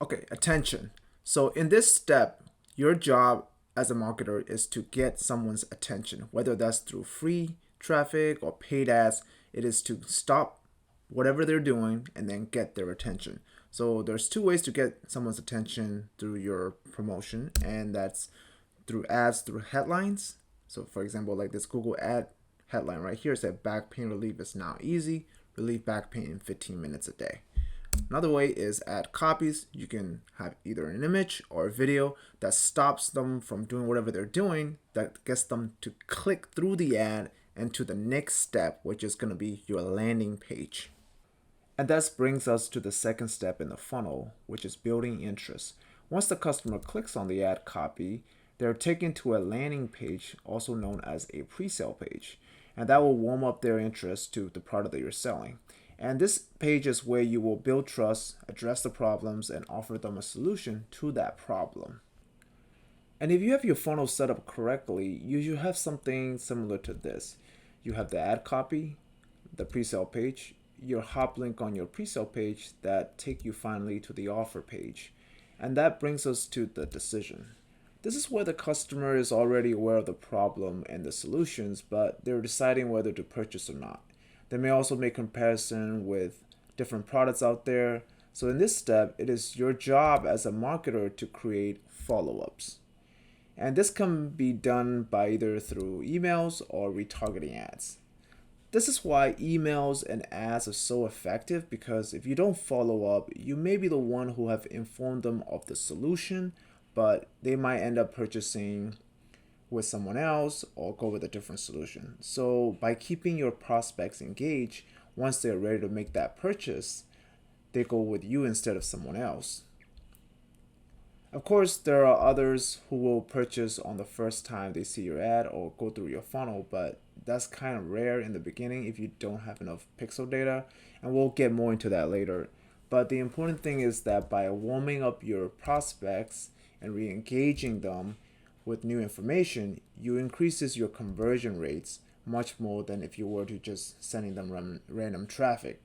Okay, attention. So in this step, your job as a marketer is to get someone's attention, whether that's through free traffic or paid ads. It is to stop whatever they're doing and then get their attention. So there's 2 ways to get someone's attention through your promotion, and that's through ads through headlines. So for example, like this Google ad headline right here said back pain relief is now easy, relieve back pain in 15 minutes a day. Another way is add copies. You can have either an image or a video that stops them from doing whatever they're doing, that gets them to click through the ad and to the next step, which is going to be your landing page. And that brings us to the second step in the funnel, which is building interest. Once the customer clicks on the ad copy, they're taken to a landing page, also known as a pre-sale page, and that will warm up their interest to the product that you're selling. And this page is where you will build trust, address the problems, and offer them a solution to that problem. And if you have your funnel set up correctly, you should have something similar to this. You have the ad copy, the pre-sale page, your hop link on your pre-sale page that take you finally to the offer page. And that brings us to the decision. This is where the customer is already aware of the problem and the solutions, but they're deciding whether to purchase or not. They may also make comparison with different products out there. So in this step, it is your job as a marketer to create follow-ups. And this can be done by either through emails or retargeting ads. This is why emails and ads are so effective, because if you don't follow up, you may be the one who have informed them of the solution, but they might end up purchasing with someone else or go with a different solution. So by keeping your prospects engaged, once they're ready to make that purchase, they go with you instead of someone else. Of course, there are others who will purchase on the first time they see your ad or go through your funnel, but that's kind of rare in the beginning if you don't have enough pixel data, and we'll get more into that later. But the important thing is that by warming up your prospects and re-engaging them with new information, you increases your conversion rates much more than if you were to just sending them random traffic.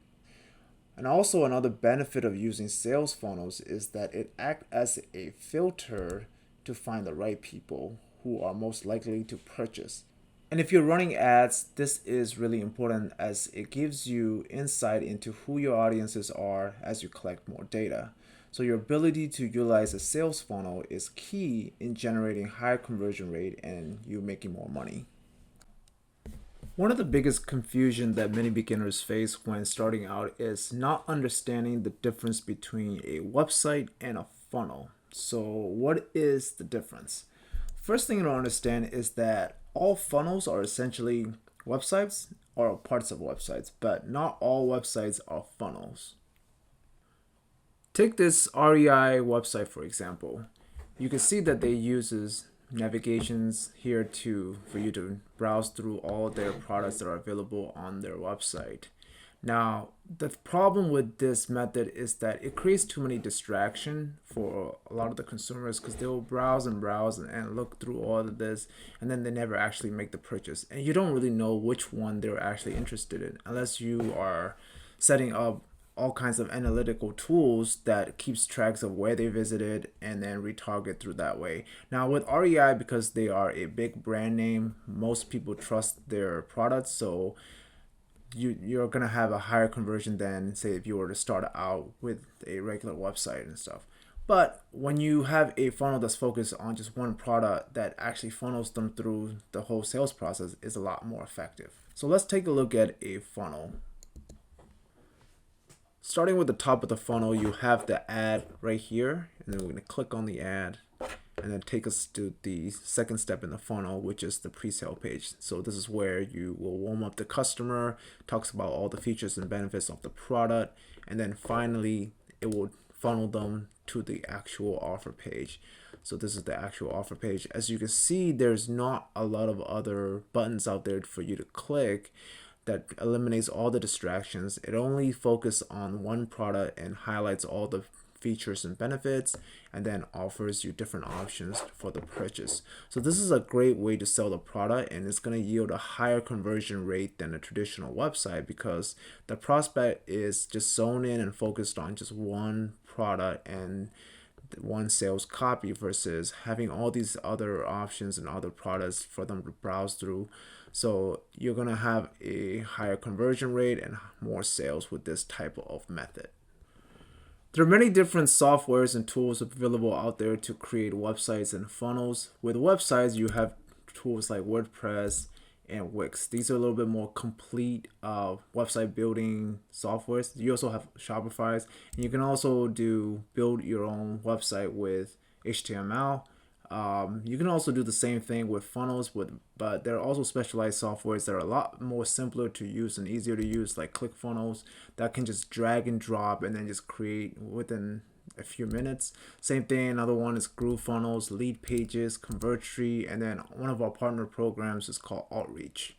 And also another benefit of using sales funnels is that it acts as a filter to find the right people who are most likely to purchase. And if you're running ads, this is really important as it gives you insight into who your audiences are as you collect more data. So your ability to utilize a sales funnel is key in generating higher conversion rate and you making more money. One of the biggest confusion that many beginners face when starting out is not understanding the difference between a website and a funnel. So what is the difference? First thing to understand is that all funnels are essentially websites or parts of websites, but not all websites are funnels. Take this REI website for example. You can see that they uses navigations here for you to browse through all their products that are available on their website. Now, the problem with this method is that it creates too many distraction for a lot of the consumers, because they will browse and look through all of this, and then they never actually make the purchase. And you don't really know which one they're actually interested in unless you are setting up all kinds of analytical tools that keeps tracks of where they visited and then retarget through that way. Now with REI, because they are a big brand name, most people trust their products, so you're gonna have a higher conversion than say if you were to start out with a regular website and stuff. But when you have a funnel that's focused on just one product that actually funnels them through the whole sales process, is a lot more effective. So let's take a look at a funnel. Starting with the top of the funnel, you have the ad right here, and then we're going to click on the ad and then take us to the second step in the funnel, which is the pre-sale page. So this is where you will warm up the customer, talks about all the features and benefits of the product, and then finally it will funnel them to the actual offer page. So this is the actual offer page. As you can see, there's not a lot of other buttons out there for you to click that eliminates all the distractions. It only focuses on one product and highlights all the features and benefits, and then offers you different options for the purchase. So this is a great way to sell the product, and it's going to yield a higher conversion rate than a traditional website because the prospect is just zoned in and focused on just one product and one sales copy versus having all these other options and other products for them to browse through. So you're going to have a higher conversion rate and more sales with this type of method. There are many different softwares and tools available out there to create websites and funnels. With websites, you have tools like WordPress and Wix. These are a little bit more complete website building softwares. You also have Shopify's, and you can also build your own website with HTML. You can also do the same thing with funnels, but there are also specialized softwares that are a lot more simpler to use and easier to use, like ClickFunnels, that can just drag and drop and then just create within a few minutes. Same thing, another one is GrooveFunnels, Lead Pages, ConvertTree, and then one of our partner programs is called Outreach.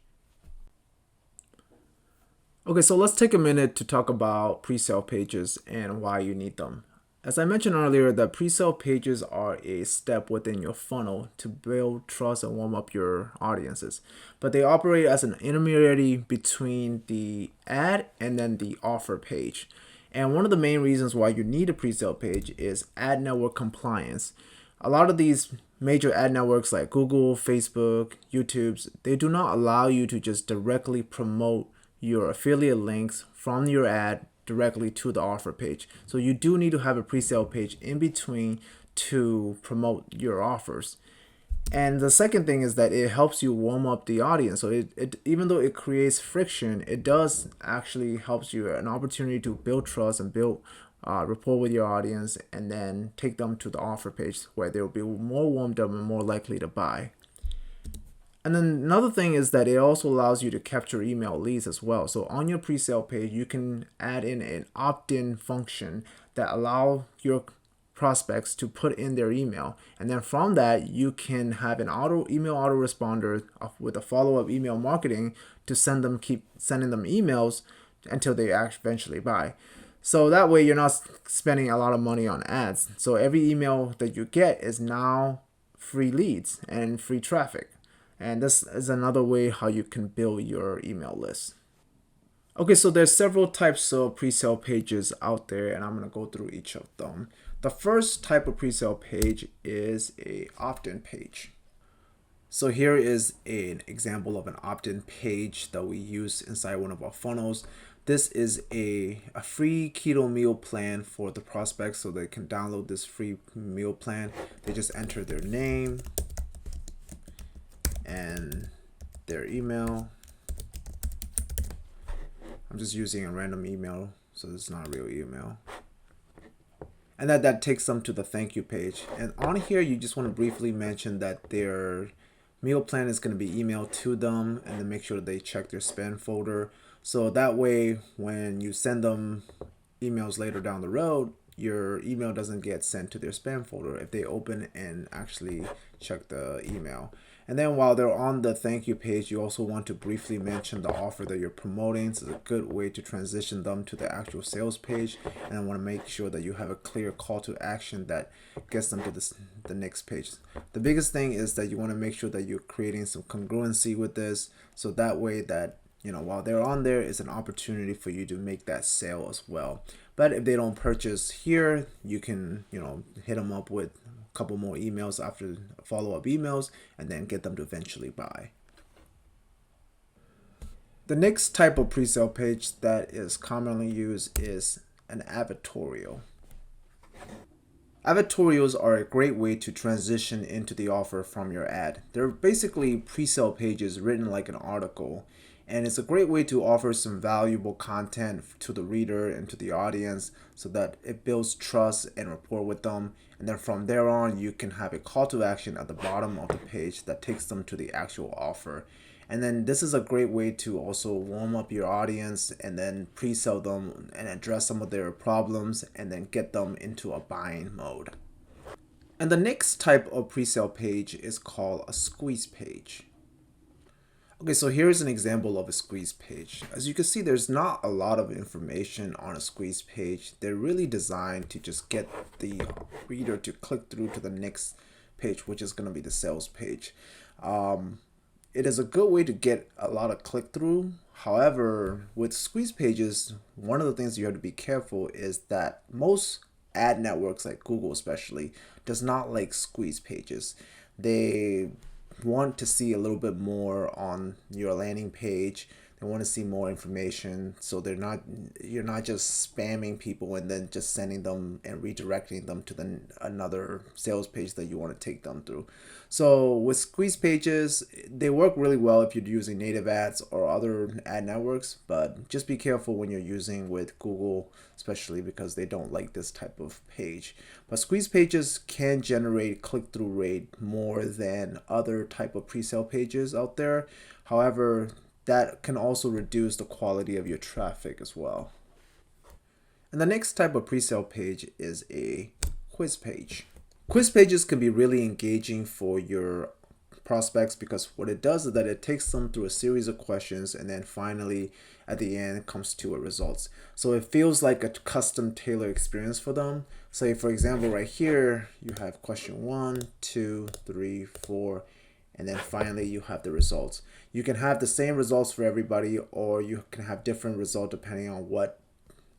Okay, so let's take a minute to talk about pre-sale pages and why you need them. As I mentioned earlier, the pre-sale pages are a step within your funnel to build trust and warm up your audiences. But they operate as an intermediary between the ad and then the offer page. And one of the main reasons why you need a pre-sale page is ad network compliance. A lot of these major ad networks like Google, Facebook, YouTube, they do not allow you to just directly promote your affiliate links from your ad directly to the offer page. So you do need to have a pre-sale page in between to promote your offers. And the second thing is that it helps you warm up the audience. So it even though it creates friction, it does actually helps you an opportunity to build trust and build rapport with your audience, and then take them to the offer page where they'll be more warmed up and more likely to buy. And then another thing is that it also allows you to capture email leads as well. So on your pre-sale page, you can add in an opt-in function that allow your prospects to put in their email. And then from that, you can have an email autoresponder with a follow-up email marketing to keep sending them emails until they eventually buy. So that way you're not spending a lot of money on ads. So every email that you get is now free leads and free traffic. And this is another way how you can build your email list. Okay, so there's several types of pre-sale pages out there, and I'm going to go through each of them. The first type of pre-sale page is a opt-in page. So here is an example of an opt-in page that we use inside one of our funnels. This is a free keto meal plan for the prospects, so they can download this free meal plan. They just enter their name and their email. I'm just using a random email, so it's not a real email. And that takes them to the thank you page. And on here, you just want to briefly mention that their meal plan is going to be emailed to them, and then make sure they check their spam folder. So that way, when you send them emails later down the road, your email doesn't get sent to their spam folder if they open and actually check the email. And then while they're on the thank you page, you also want to briefly mention the offer that you're promoting. So it's a good way to transition them to the actual sales page. And I want to make sure that you have a clear call to action that gets them to the next page. The biggest thing is that you want to make sure that you're creating some congruency with this. So that way that, while they're on there, it's an opportunity for you to make that sale as well. But if they don't purchase here, you can, hit them up with a couple more emails after follow-up emails, and then get them to eventually buy. The next type of pre-sale page that is commonly used is an advertorial. Advertorials are a great way to transition into the offer from your ad. They're basically pre-sale pages written like an article. And it's a great way to offer some valuable content to the reader and to the audience so that it builds trust and rapport with them. And then from there on, you can have a call to action at the bottom of the page that takes them to the actual offer. And then this is a great way to also warm up your audience and then pre-sell them and address some of their problems and then get them into a buying mode. And the next type of pre-sale page is called a squeeze page. Okay, so here's an example of a squeeze page. As you can see, there's not a lot of information on a squeeze page. They're really designed to just get the reader to click through to the next page, which is going to be the sales page. It is a good way to get a lot of click through. However, with squeeze pages, one of the things you have to be careful is that most ad networks, like Google especially, does not like squeeze pages. They want to see a little bit more on your landing page. They want to see more information, so you're not just spamming people and then just sending them and redirecting them to another sales page that you want to take them through. So with squeeze pages, they work really well if you're using native ads or other ad networks, but just be careful when you're using with Google, especially because they don't like this type of page. But squeeze pages can generate click-through rate more than other type of pre-sale pages out there. However, that can also reduce the quality of your traffic as well. And the next type of pre-sale page is a quiz page. Quiz pages can be really engaging for your prospects because what it does is that it takes them through a series of questions and then finally at the end comes to a results. So it feels like a custom tailored experience for them. Say for example right here you have question 1, 2, 3, 4, and then finally you have the results. You can have the same results for everybody, or you can have different results depending on what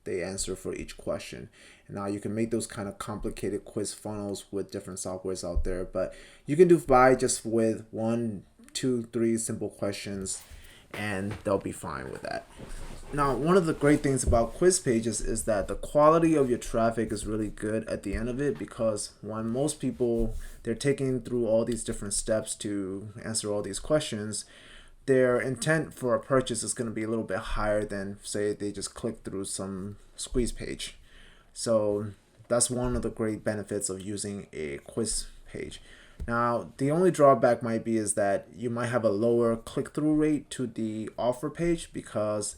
they answer for each question. And now you can make those kind of complicated quiz funnels with different softwares out there, but you can do by just with 1, 2, 3 simple questions and they'll be fine with that. Now, one of the great things about quiz pages is that the quality of your traffic is really good at the end of it, because when most people, they're taking through all these different steps to answer all these questions, their intent for a purchase is going to be a little bit higher than say they just click through some squeeze page. So that's one of the great benefits of using a quiz page. Now, the only drawback might be is that you might have a lower click-through rate to the offer page because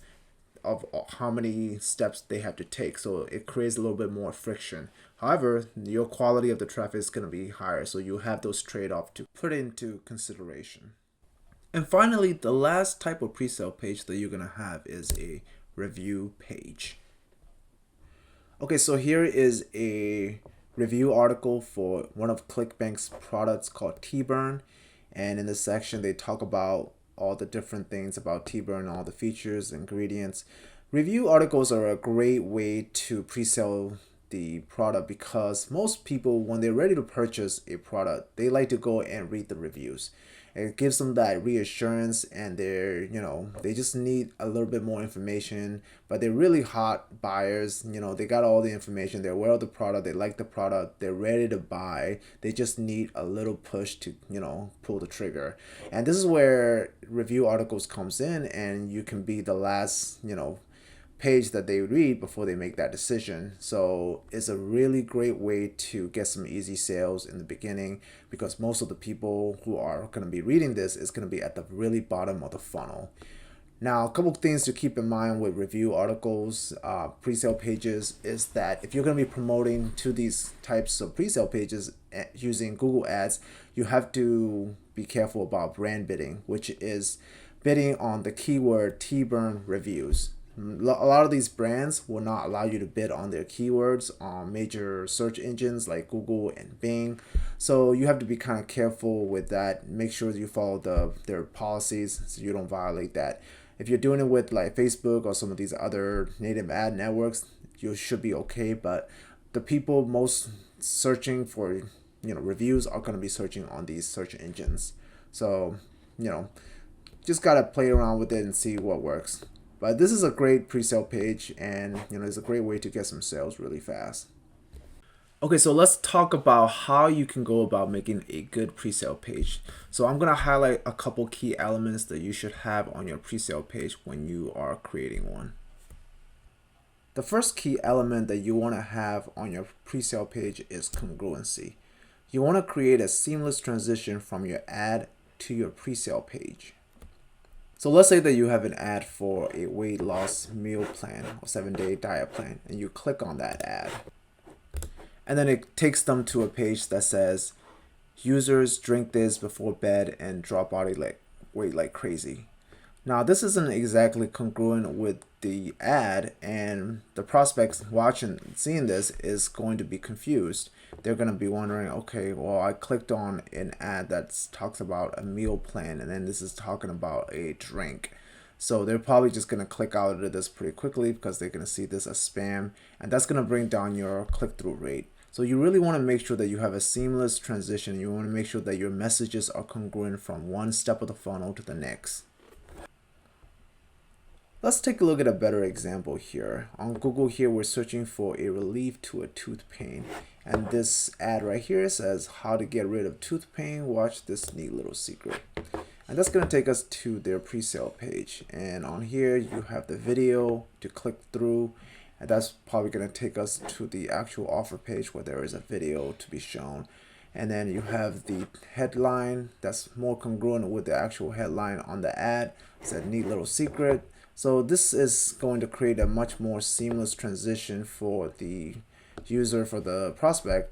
of how many steps they have to take. So it creates a little bit more friction. However, your quality of the traffic is going to be higher. So you have those trade-offs to put into consideration. And finally, the last type of pre-sale page that you're going to have is a review page. Okay, so here is a review article for one of ClickBank's products called T-Burn. And in this section, they talk about all the different things about T-Burn, all the features, ingredients. Review articles are a great way to pre-sell the product because most people, when they're ready to purchase a product, they like to go and read the reviews. It gives them that reassurance, and they just need a little bit more information, but they're really hot buyers. They got all the information, they're aware of the product, they like the product, they're ready to buy. They just need a little push to pull the trigger. And this is where review articles comes in, and you can be the last page that they read before they make that decision. So it's a really great way to get some easy sales in the beginning, because most of the people who are going to be reading this is going to be at the really bottom of the funnel. Now, a couple of things to keep in mind with review articles, pre-sale pages, is that if you're going to be promoting to these types of pre-sale pages using Google Ads, you have to be careful about brand bidding, which is bidding on the keyword T-Burn reviews. A lot of these brands will not allow you to bid on their keywords on major search engines like Google and Bing. So you have to be kind of careful with that. Make sure you follow their policies so you don't violate that. If you're doing it with like Facebook or some of these other native ad networks, you should be okay. But the people most searching for reviews are going to be searching on these search engines. So just gotta play around with it and see what works. But this is a great pre-sale page, and it's a great way to get some sales really fast. Okay, so let's talk about how you can go about making a good pre-sale page. So I'm gonna highlight a couple key elements that you should have on your pre-sale page when you are creating one. The first key element that you want to have on your pre-sale page is congruency. You want to create a seamless transition from your ad to your pre-sale page. So let's say that you have an ad for a weight loss meal plan or 7-day diet plan, and you click on that ad. And then it takes them to a page that says, users drink this before bed and drop body weight like crazy. Now, this isn't exactly congruent with the ad, and the prospects watching, seeing this is going to be confused. They're going to be wondering, okay, well, I clicked on an ad that talks about a meal plan, and then this is talking about a drink. So they're probably just going to click out of this pretty quickly because they're going to see this as spam, and that's going to bring down your click-through rate. So you really want to make sure that you have a seamless transition. You want to make sure that your messages are congruent from one step of the funnel to the next. Let's take a look at a better example here. On Google here, we're searching for a relief to a tooth pain. And this ad right here says how to get rid of tooth pain. Watch this neat little secret. And that's going to take us to their pre-sale page. And on here, you have the video to click through. And that's probably going to take us to the actual offer page where there is a video to be shown. And then you have the headline that's more congruent with the actual headline on the ad. It's a neat little secret. So this is going to create a much more seamless transition for the user, for the prospect,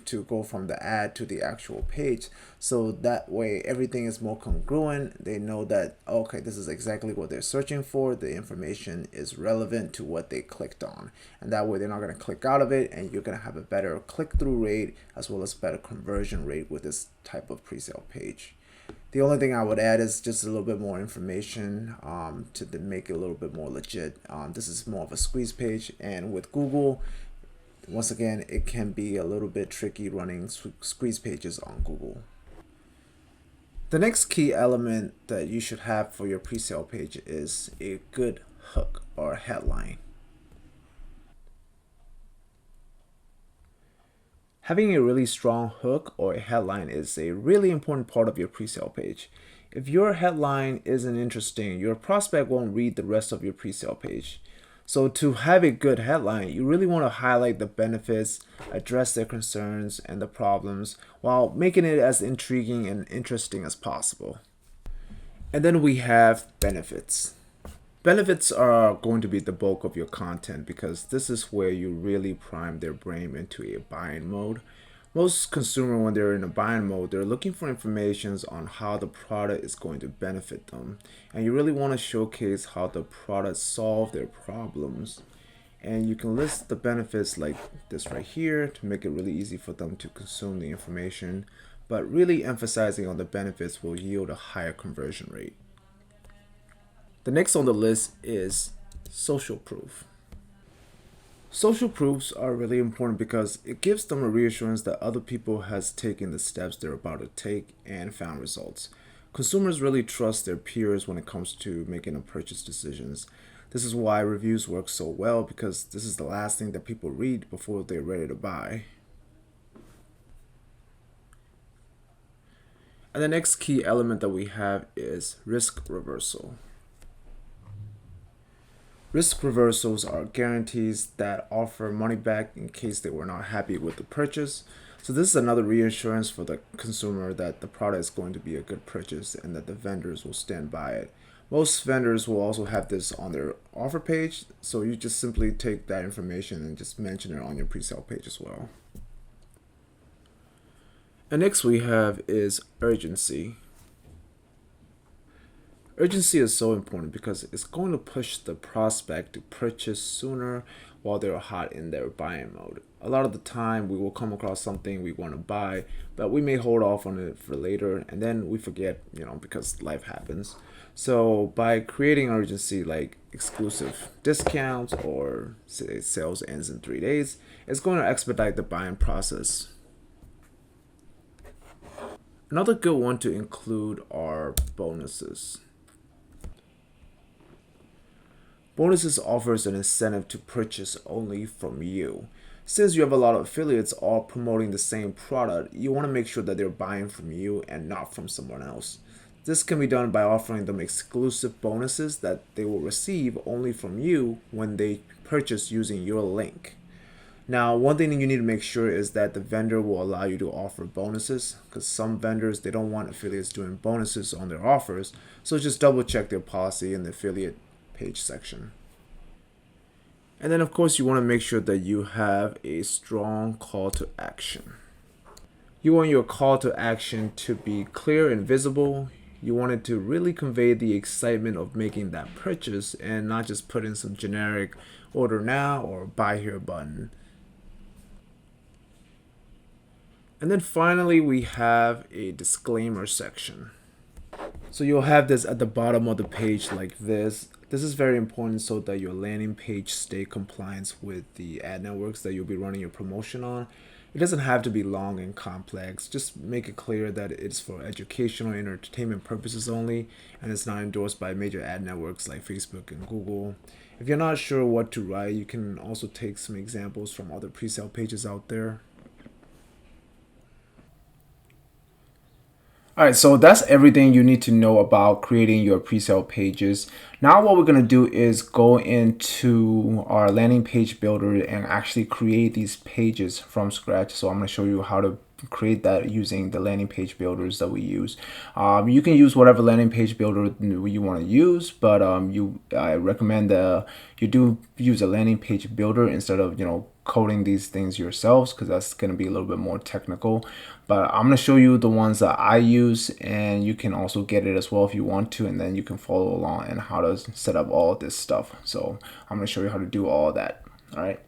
to go from the ad to the actual page. So that way everything is more congruent. They know that, okay, this is exactly what they're searching for. The information is relevant to what they clicked on. And that way they're not going to click out of it, and you're going to have a better click-through rate as well as better conversion rate with this type of pre-sale page. The only thing I would add is just a little bit more information to make it a little bit more legit. This is more of a squeeze page, and with Google, once again, it can be a little bit tricky running squeeze pages on Google. The next key element that you should have for your pre-sale page is a good hook or headline. Having a really strong hook or a headline is a really important part of your pre-sale page. If your headline isn't interesting, your prospect won't read the rest of your pre-sale page. So to have a good headline, you really want to highlight the benefits, address their concerns and the problems, while making it as intriguing and interesting as possible. And then we have benefits. Benefits are going to be the bulk of your content because this is where you really prime their brain into a buying mode. Most consumers, when they're in a buying mode, they're looking for information on how the product is going to benefit them. And you really want to showcase how the product solves their problems. And you can list the benefits like this right here to make it really easy for them to consume the information. But really emphasizing on the benefits will yield a higher conversion rate. The next on the list is social proof. Social proofs are really important because it gives them a reassurance that other people has taken the steps they're about to take and found results. Consumers really trust their peers when it comes to making a purchase decisions. This is why reviews work so well, because this is the last thing that people read before they're ready to buy. And the next key element that we have is risk reversal. Risk reversals are guarantees that offer money back in case they were not happy with the purchase. So this is another reassurance for the consumer that the product is going to be a good purchase and that the vendors will stand by it. Most vendors will also have this on their offer page, so you just simply take that information and just mention it on your pre-sale page as well. And next we have is urgency. Urgency is so important because it's going to push the prospect to purchase sooner while they're hot in their buying mode. A lot of the time we will come across something we want to buy, but we may hold off on it for later and then we forget, because life happens. So by creating urgency like exclusive discounts or say sales ends in 3 days, it's going to expedite the buying process. Another good one to include are bonuses. Bonuses offers an incentive to purchase only from you. Since you have a lot of affiliates all promoting the same product, you want to make sure that they're buying from you and not from someone else. This can be done by offering them exclusive bonuses that they will receive only from you when they purchase using your link. Now, one thing you need to make sure is that the vendor will allow you to offer bonuses, because some vendors, they don't want affiliates doing bonuses on their offers. So just double check their policy in the affiliate page section. And then of course you want to make sure that you have a strong call to action. You want your call to action to be clear and visible. You wanted to really convey the excitement of making that purchase and not just put in some generic order now or buy here button. And then finally, we have a disclaimer section. So you'll have this at the bottom of the page like this. This is very important so that your landing page stay compliant with the ad networks that you'll be running your promotion on. It doesn't have to be long and complex. Just make it clear that it's for educational and entertainment purposes only, and it's not endorsed by major ad networks like Facebook and Google. If you're not sure what to write, you can also take some examples from other pre-sale pages out there. All right, so that's everything you need to know about creating your pre-sale pages. Now what we're going to do is go into our landing page builder and actually create these pages from scratch. So I'm going to show you how to create that using the landing page builders that we use. You can use whatever landing page builder you want to use, but I recommend you do use a landing page builder instead of coding these things yourselves, because that's going to be a little bit more technical. But I'm going to show you the ones that I use, and you can also get it as well if you want to, and then you can follow along and how to set up all of this stuff. So I'm going to show you how to do all of that. All right.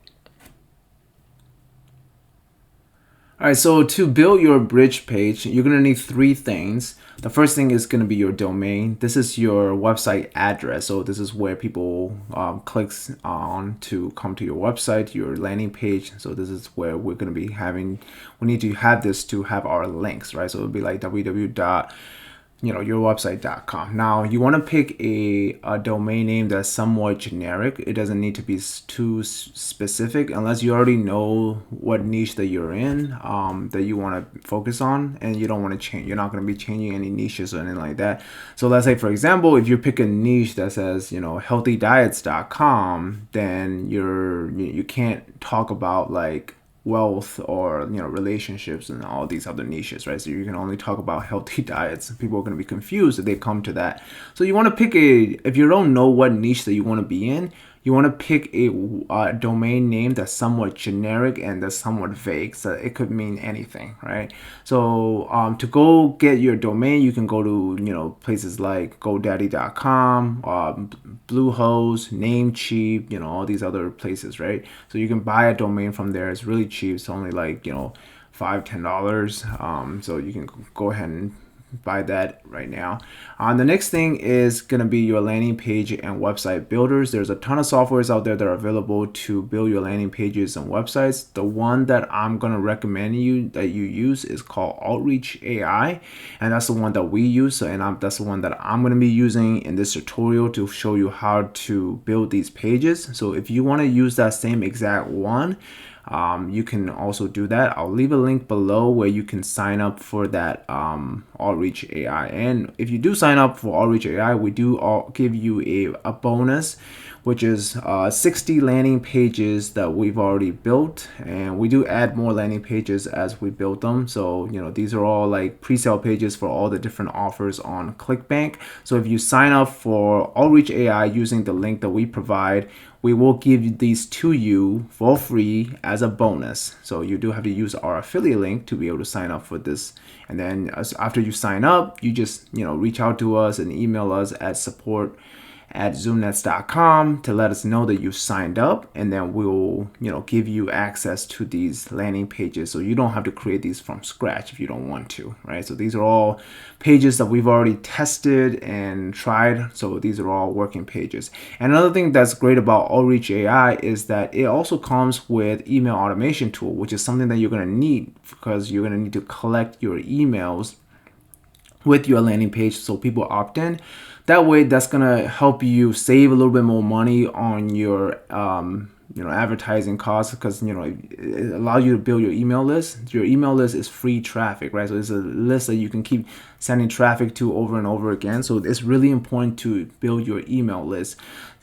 All right, so to build your bridge page, you're going to need three things. The first thing is going to be your domain. This is your website address. So this is where people clicks on to come to your website, your landing page. So this is where we're going to be having, we need to have this to have our links, right? So it'll be like yourwebsite.com. Now you want to pick a domain name that's somewhat generic. It doesn't need to be too specific unless you already know what niche that you're in, that you want to focus on, and you don't want to change. You're not going to be changing any niches or anything like that. So let's say, for example, if you pick a niche that says healthydiets.com, then you can't talk about like wealth or relationships and all these other niches, right? So you can only talk about healthy diets. People are going to be confused if they come to that. So you want to pick if you don't know what niche that you want to be in, you want to pick a domain name that's somewhat generic and that's somewhat vague, so it could mean anything, right? So to go get your domain, you can go to places like GoDaddy.com, Bluehost, Namecheap, all these other places, right? So you can buy a domain from there. It's really cheap. It's only like $5-10. So you can go ahead and buy that right now. The next thing is going to be your landing page and website builders. There's a ton of softwares out there that are available to build your landing pages and websites. The one that I'm going to recommend you use is called Outreach AI, and that's the one that we use. And that's the one that I'm going to be using in this tutorial to show you how to build these pages. So if you want to use that same exact one, you can also do that. I'll leave a link below where you can sign up for that Outreach AI. And if you do sign up for Outreach AI, we do give you a bonus, which is 60 landing pages that we've already built. And we do add more landing pages as we build them. So, these are all like pre-sale pages for all the different offers on ClickBank. So if you sign up for Outreach AI using the link that we provide, we will give these to you for free as a bonus. So you do have to use our affiliate link to be able to sign up for this. And then after you sign up, you just reach out to us and email us at support@zoomnets.com to let us know that you signed up, and then we'll give you access to these landing pages, so you don't have to create these from scratch if you don't want to, right? So these are all pages that we've already tested and tried, so these are all working pages. And another thing that's great about Outreach AI is that it also comes with email automation tool, which is something that you're going to need, because you're going to need to collect your emails with your landing page so people opt in. That way, that's gonna help you save a little bit more money on your advertising costs, because it allows you to build your email list. Your email list is free traffic, right? So it's a list that you can keep sending traffic to over and over again. So it's really important to build your email list.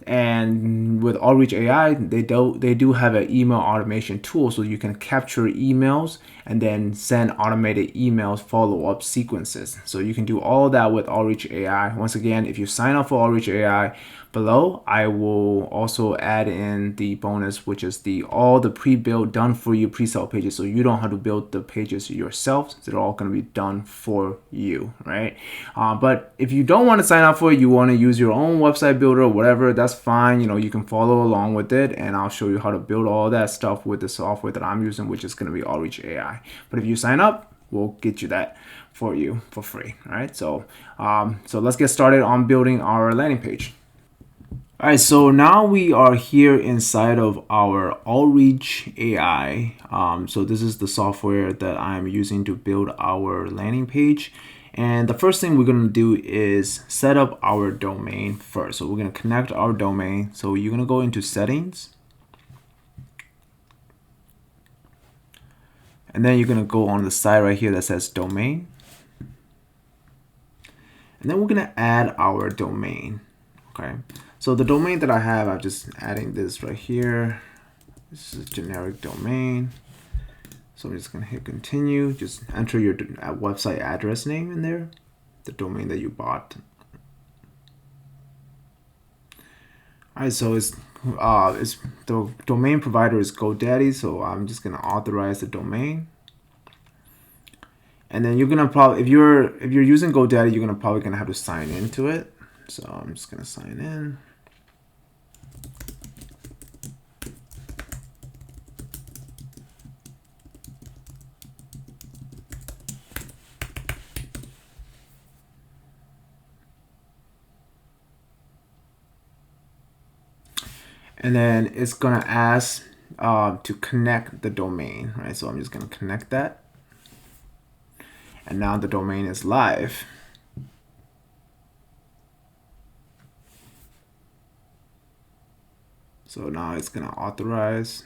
And with Outreach AI, they do have an email automation tool, so you can capture emails and then send automated emails follow-up sequences. So you can do all that with Outreach AI. Once again, if you sign up for Outreach AI below, I will also add in the bonus, which is all the pre-built, done for you pre-sale pages, so you don't have to build the pages yourself. They're all going to be done for you. you, right? But if you don't want to sign up for it, you want to use your own website builder or whatever, that's fine. You know, you can follow along with it, and I'll show you how to build all that stuff with the software that I'm using, which is going to be Outreach AI. But if you sign up, we'll get you that for you for free. All right, so let's get started on building our landing page. All right, so now we are here inside of our Outreach AI. So this is the software that I'm using to build our landing page. And the first thing we're going to do is set up our domain first. So we're going to connect our domain. So you're going to go into settings. And then you're going to go on the side right here that says domain. And then we're going to add our domain. Okay. So the domain that I have, I'm just adding this right here. This is a generic domain. So I'm just going to hit continue. Just enter your website address name in there, the domain that you bought. All right, so it's the domain provider is GoDaddy, so I'm just gonna authorize the domain. And then you're gonna probably, if you're using GoDaddy, you're probably gonna have to sign into it. So I'm just gonna sign in. And then it's gonna ask to connect the domain, right? So I'm just gonna connect that. And now the domain is live. So now it's gonna authorize.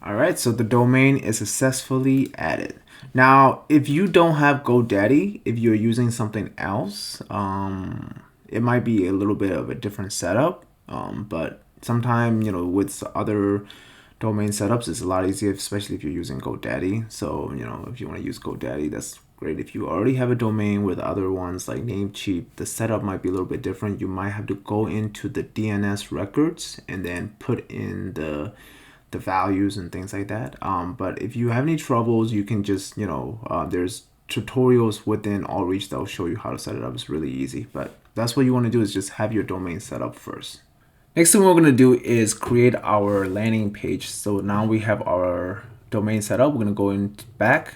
All right, so the domain is successfully added. Now, if you don't have GoDaddy, if you're using something else, it might be a little bit of a different setup. But sometimes, with other domain setups, it's a lot easier, especially if you're using GoDaddy. So, if you want to use GoDaddy, that's great. If you already have a domain with other ones like Namecheap, the setup might be a little bit different. You might have to go into the DNS records and then put in the values and things like that. But if you have any troubles, you can just, there's tutorials within Outreach that will show you how to set it up. It's really easy, but that's what you want to do is just have your domain set up first. Next thing we're going to do is create our landing page. So now we have our domain set up. We're going to go back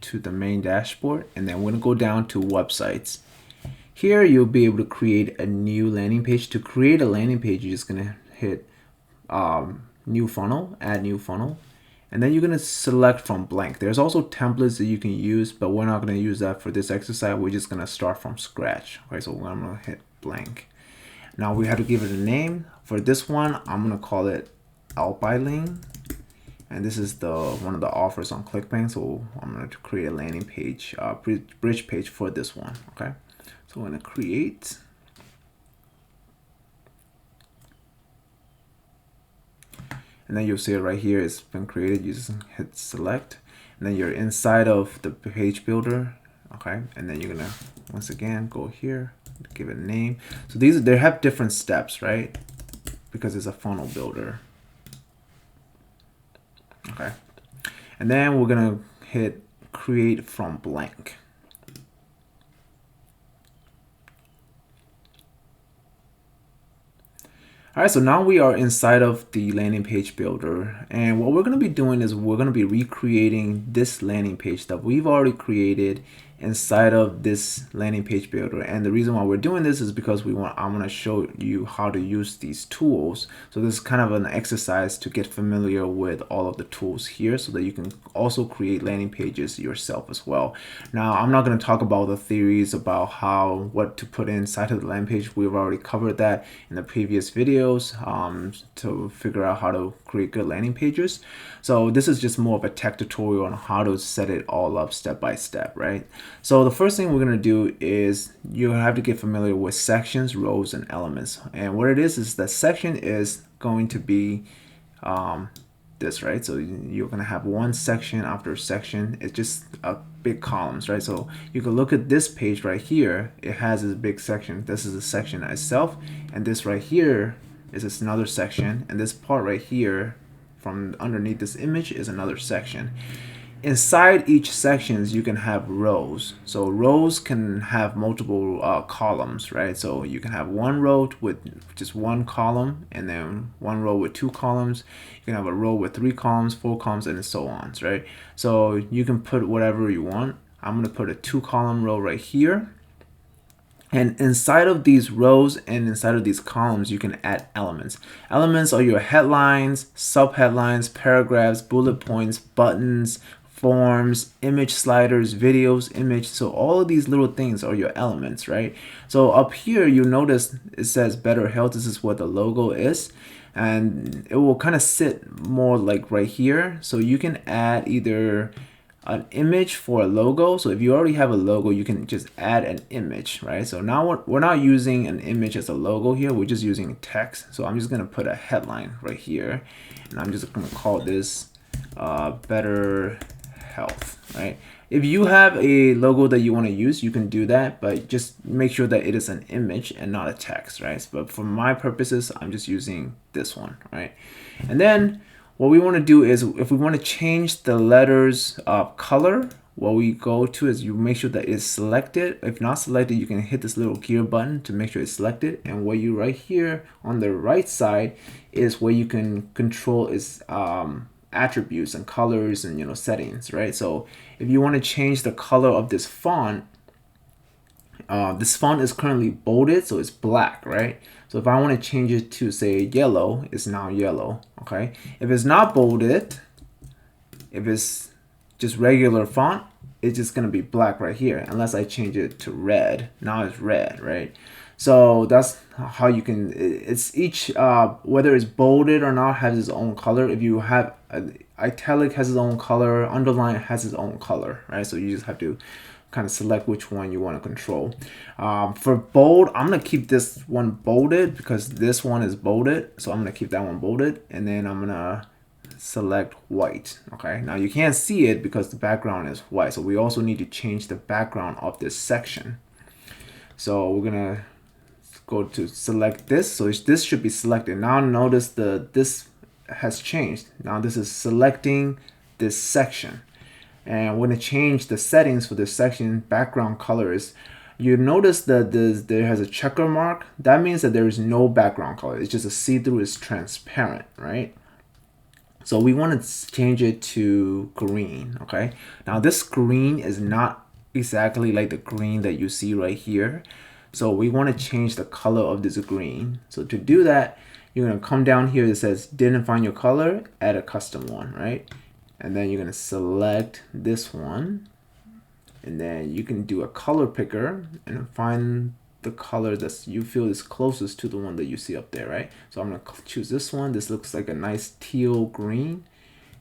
to the main dashboard, and then we're going to go down to websites. Here you'll be able to create a new landing page. To create a landing page, you're just going to hit new funnel, add new funnel, and then you're going to select from blank. There's also templates that you can use, but we're not going to use that for this exercise. We're just going to start from scratch. Okay, so I'm going to hit blank. Now we have to give it a name. For this one, I'm going to call it Alpiling, and this is one of the offers on ClickBank. So I'm going to create a landing page, bridge page for this one. Okay, so I'm going to create. And then you'll see it right here. It's been created. You just hit select, and then you're inside of the page builder. Okay, and then you're gonna once again go here, give it a name. So they have different steps, right? Because it's a funnel builder. Okay, and then we're gonna hit create from blank. All right, so now we are inside of the landing page builder, and what we're going to be doing is we're going to be recreating this landing page that we've already created inside of this landing page builder. And the reason why we're doing this is because I'm going to show you how to use these tools. So this is kind of an exercise to get familiar with all of the tools here so that you can also create landing pages yourself as well. Now, I'm not going to talk about the theories about what to put inside of the landing page. We've already covered that in the previous videos to figure out how to create good landing pages. So this is just more of a tech tutorial on how to set it all up step by step, right? So the first thing we're going to do is you have to get familiar with sections, rows, and elements. And what it is that section is going to be this, right? So you're gonna have one section after section. It's just big columns, right? So you can look at this page right here. It has this big section. This is a section itself, and this right here is another section, and this part right here from underneath this image is another section. Inside each sections you can have rows. So rows can have multiple columns, right? So you can have one row with just one column, and then one row with two columns. You can have a row with 3 columns, 4 columns, and so on, right? So you can put whatever you want. I'm going to put a 2-column row right here. And inside of these rows and inside of these columns, you can add elements. Elements are your headlines, subheadlines, paragraphs, bullet points, buttons, forms, image sliders, videos, image. So all of these little things are your elements, right? So up here, you notice it says Better Health. This is what the logo is. And it will kind of sit more like right here. So you can add either an image for a logo. So if you already have a logo, you can just add an image, right? So now we're not using an image as a logo here. We're just using text. So I'm just going to put a headline right here. And I'm just going to call this Better Health, right? If you have a logo that you want to use, you can do that, but just make sure that it is an image and not a text, right? But for my purposes, I'm just using this one, right? And then what we want to do is, if we want to change the letters color, what we go to is you make sure that it's selected. If not selected, you can hit this little gear button to make sure it's selected. And what you right here on the right side is where you can control its attributes and colors and settings, right? So if you want to change the color of this font is currently bolded, so it's black, right? So if I want to change it to say yellow, it's now yellow, okay? If it's not bolded, if it's just regular font, it's just gonna be black right here, unless I change it to red. Now it's red, right? So that's how you can, it's each, whether it's bolded or not, has its own color. If you have, italic has its own color, underline has its own color, right? So you just have to kind of select which one you want to control. For bold, I'm going to keep this one bolded because this one is bolded. So I'm going to keep that one bolded, and then I'm going to select white. Okay, now you can't see it because the background is white. So we also need to change the background of this section. So we're going to go to select this. So this should be selected. Now notice this has changed. Now this is selecting this section. And we're going to change the settings for this section, background colors. You notice that there has a checker mark. That means that there is no background color. It's just a see-through, it's transparent, right? So we want to change it to green, okay? Now this green is not exactly like the green that you see right here. So we want to change the color of this green. So to do that, you're going to come down here that says didn't find your color, add a custom one, right? And then you're going to select this one, and then you can do a color picker and find the color that you feel is closest to the one that you see up there, right? So I'm going to choose this one. This looks like a nice teal green,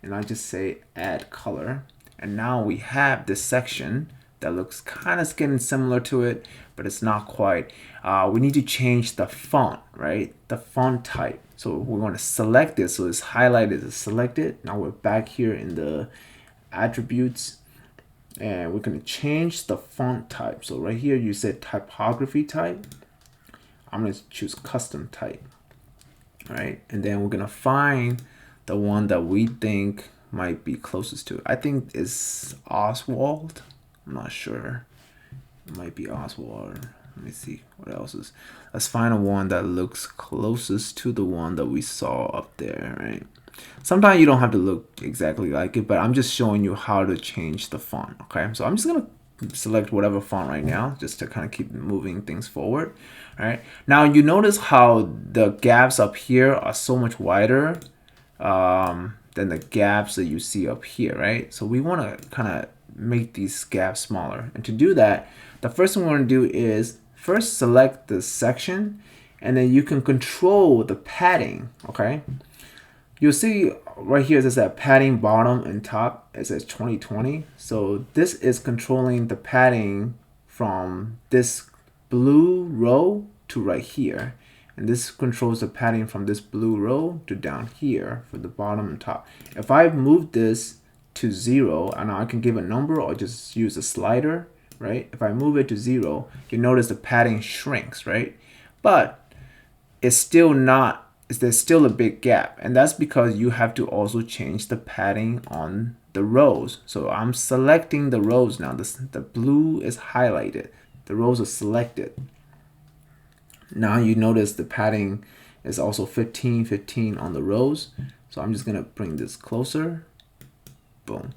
and I just say add color. And now we have this section that looks kind of getting similar to it, but it's not quite. We need to change the font, right? The font type. So we're going to select this. So it's highlighted as selected. Now we're back here in the attributes, and we're going to change the font type. So right here you said typography type. I'm going to choose custom type. All right, and then we're going to find the one that we think might be closest to it. I think it's Oswald. I'm not sure. It might be Oswald. Let me see what else is. Let's find a one that looks closest to the one that we saw up there, right? Sometimes you don't have to look exactly like it, but I'm just showing you how to change the font, okay? So I'm just gonna select whatever font right now, just to kind of keep moving things forward, all right? Now you notice how the gaps up here are so much wider than the gaps that you see up here, right? So we wanna kind of make these gaps smaller. And to do that, the first thing we're gonna do is first select the section, and then you can control the padding, okay? You'll see right here it says that padding bottom and top, it says 2020. So this is controlling the padding from this blue row to right here. and this controls the padding from this blue row to down here for the bottom and top. If I move this to 0, and I can give a number or just use a slider, right? If I move it to 0, you notice the padding shrinks, right? But it's still not, there's still a big gap, and that's because you have to also change the padding on the rows. So I'm selecting the rows now. The blue is highlighted. The rows are selected. Now you notice the padding is also 15, 15 on the rows. So I'm just gonna bring this closer. Boom.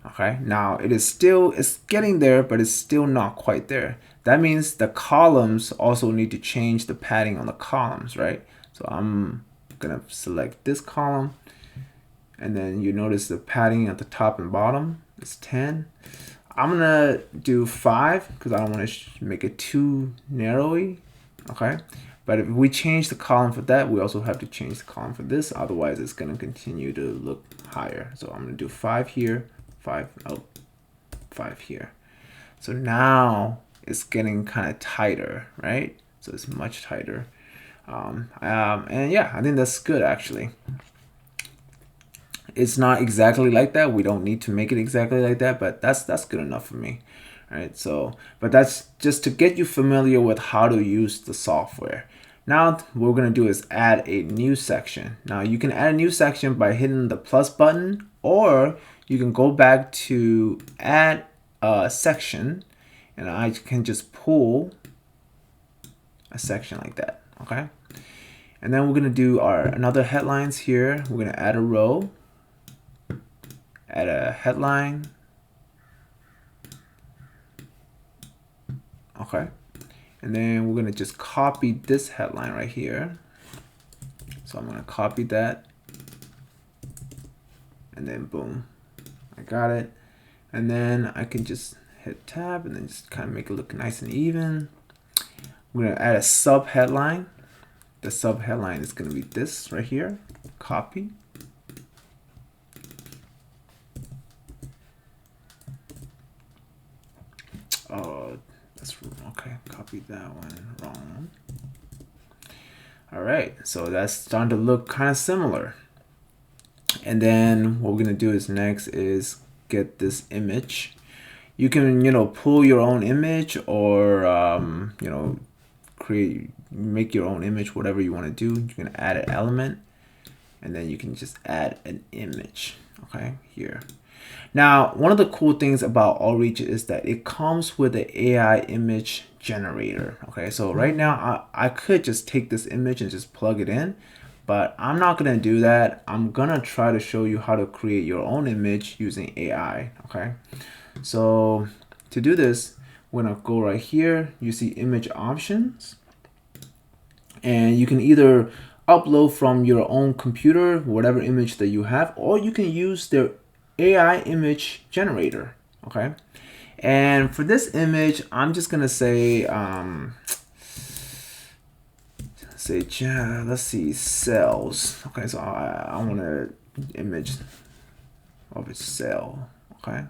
Okay, now it's getting there, but it's still not quite there. That means the columns also need to change the padding on the columns, right? So I'm gonna select this column, and then you notice the padding at the top and bottom is 10. I'm gonna do 5 because I don't want to make it too narrowy, okay? But if we change the column for that, we also have to change the column for this. Otherwise, it's gonna continue to look higher. So I'm gonna do 5 here, 5 here. So now it's getting kind of tighter, right? So it's much tighter. And yeah, I think that's good actually. It's not exactly like that. We don't need to make it exactly like that, but that's good enough for me. Right? So, but that's just to get you familiar with how to use the software. Now what we're gonna do is add a new section. Now you can add a new section by hitting the plus button, or you can go back to add a section, and I can just pull a section like that, okay? And then we're gonna do our another headlines here. We're gonna add a row, add a headline, okay? And then we're gonna just copy this headline right here. So I'm gonna copy that, and then boom, I got it. And then I can just hit tab and then just kind of make it look nice and even. We're gonna add a sub headline. The sub headline is gonna be this right here, copy. Oh, that's okay, copy that one wrong. All right, so that's starting to look kind of similar. And then what we're gonna do is next is get this image. You can, pull your own image, or make your own image, whatever you want to do. You can add an element, and then you can just add an image, okay, here. Now, one of the cool things about Outreach is that it comes with an AI image generator, okay? So right now, I could just take this image and just plug it in, but I'm not gonna do that. I'm gonna try to show you how to create your own image using AI, okay? So to do this, we're gonna go right here. You see image options, and you can either upload from your own computer, whatever image that you have, or you can use their AI image generator, okay? And for this image, I'm just gonna say, let's see, sales. Okay, so I want an image of a sale, okay?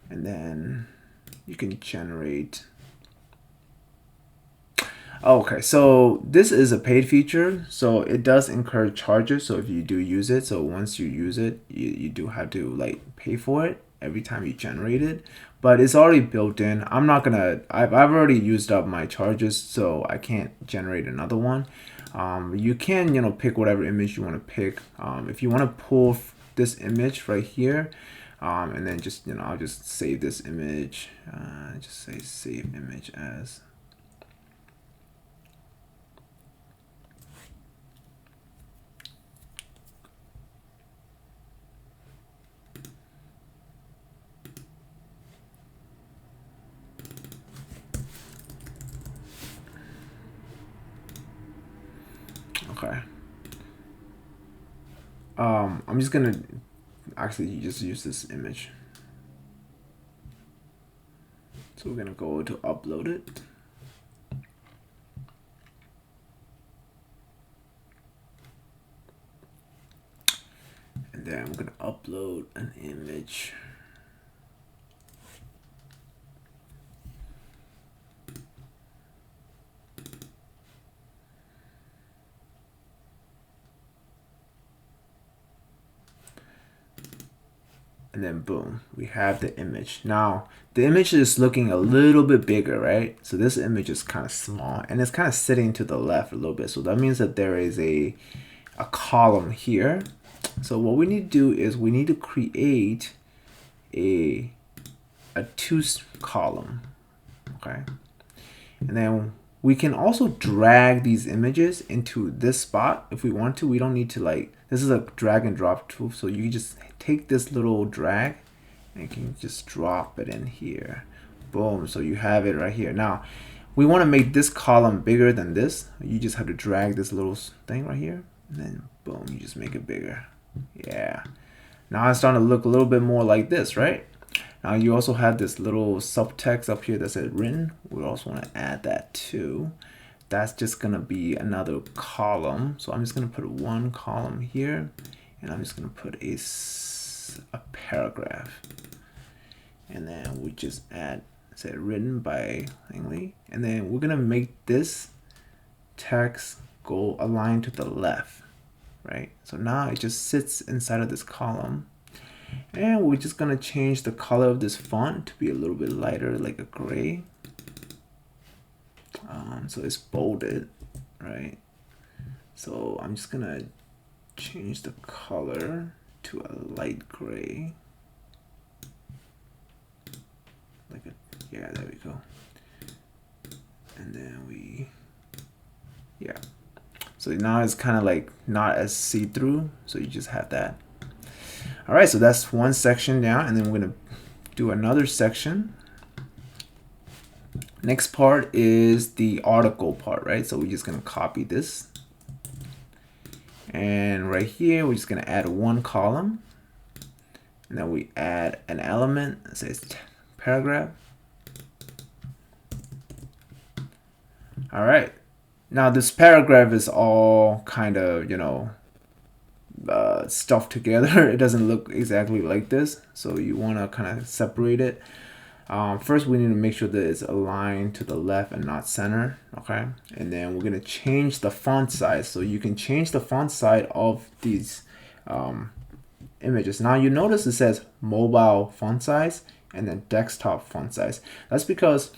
And then you can generate. Okay, so this is a paid feature, so it does incur charges. So if you do use it, so once you use it, you do have to like pay for it every time you generate it, but it's already built in. I'm not gonna, I've already used up my charges, so I can't generate another one. You can, pick whatever image you want to pick. If you want to pull this image right here, and then just, I'll just save this image, just say save image as. Okay. I'm just gonna actually just use this image. So we're gonna go to upload it. And then we're gonna upload an image. and then boom, we have the image. Now the image is looking a little bit bigger, right? So this image is kind of small and it's kind of sitting to the left a little bit. So that means that there is a column here. So what we need to do is we need to create a two column, okay? And then we can also drag these images into this spot if we want to. We don't need to like, this is a drag and drop tool. So you just take this little drag and you can just drop it in here. Boom, so you have it right here. Now, we want to make this column bigger than this. You just have to drag this little thing right here. And then boom, you just make it bigger. Yeah. Now it's starting to look a little bit more like this, right? Now you also have this little subtext up here that says written. We also want to add that too. That's just gonna be another column. So I'm just gonna put one column here, and I'm just gonna put a paragraph. And then we just add, say written by Langley. And then we're gonna make this text go align to the left, right? So now it just sits inside of this column. And we're just gonna change the color of this font to be a little bit lighter, like a gray. So it's bolded, right? So I'm just gonna change the color to a light gray. Yeah, there we go. And then yeah. So now it's kind of like not as see-through, so you just have that. All right, so that's one section down, and then we're gonna do another section. Next part is the article part, right? So we're just gonna copy this. And right here, we're just gonna add one column. And then we add an element that says paragraph. All right, now this paragraph is all kind of, you know, stuff together. It doesn't look exactly like this, so you want to kind of separate it. First we need to make sure that it's aligned to the left and not center, okay? And then we're going to change the font size. So you can change the font size of these images. Now you notice it says mobile font size and then desktop font size. That's because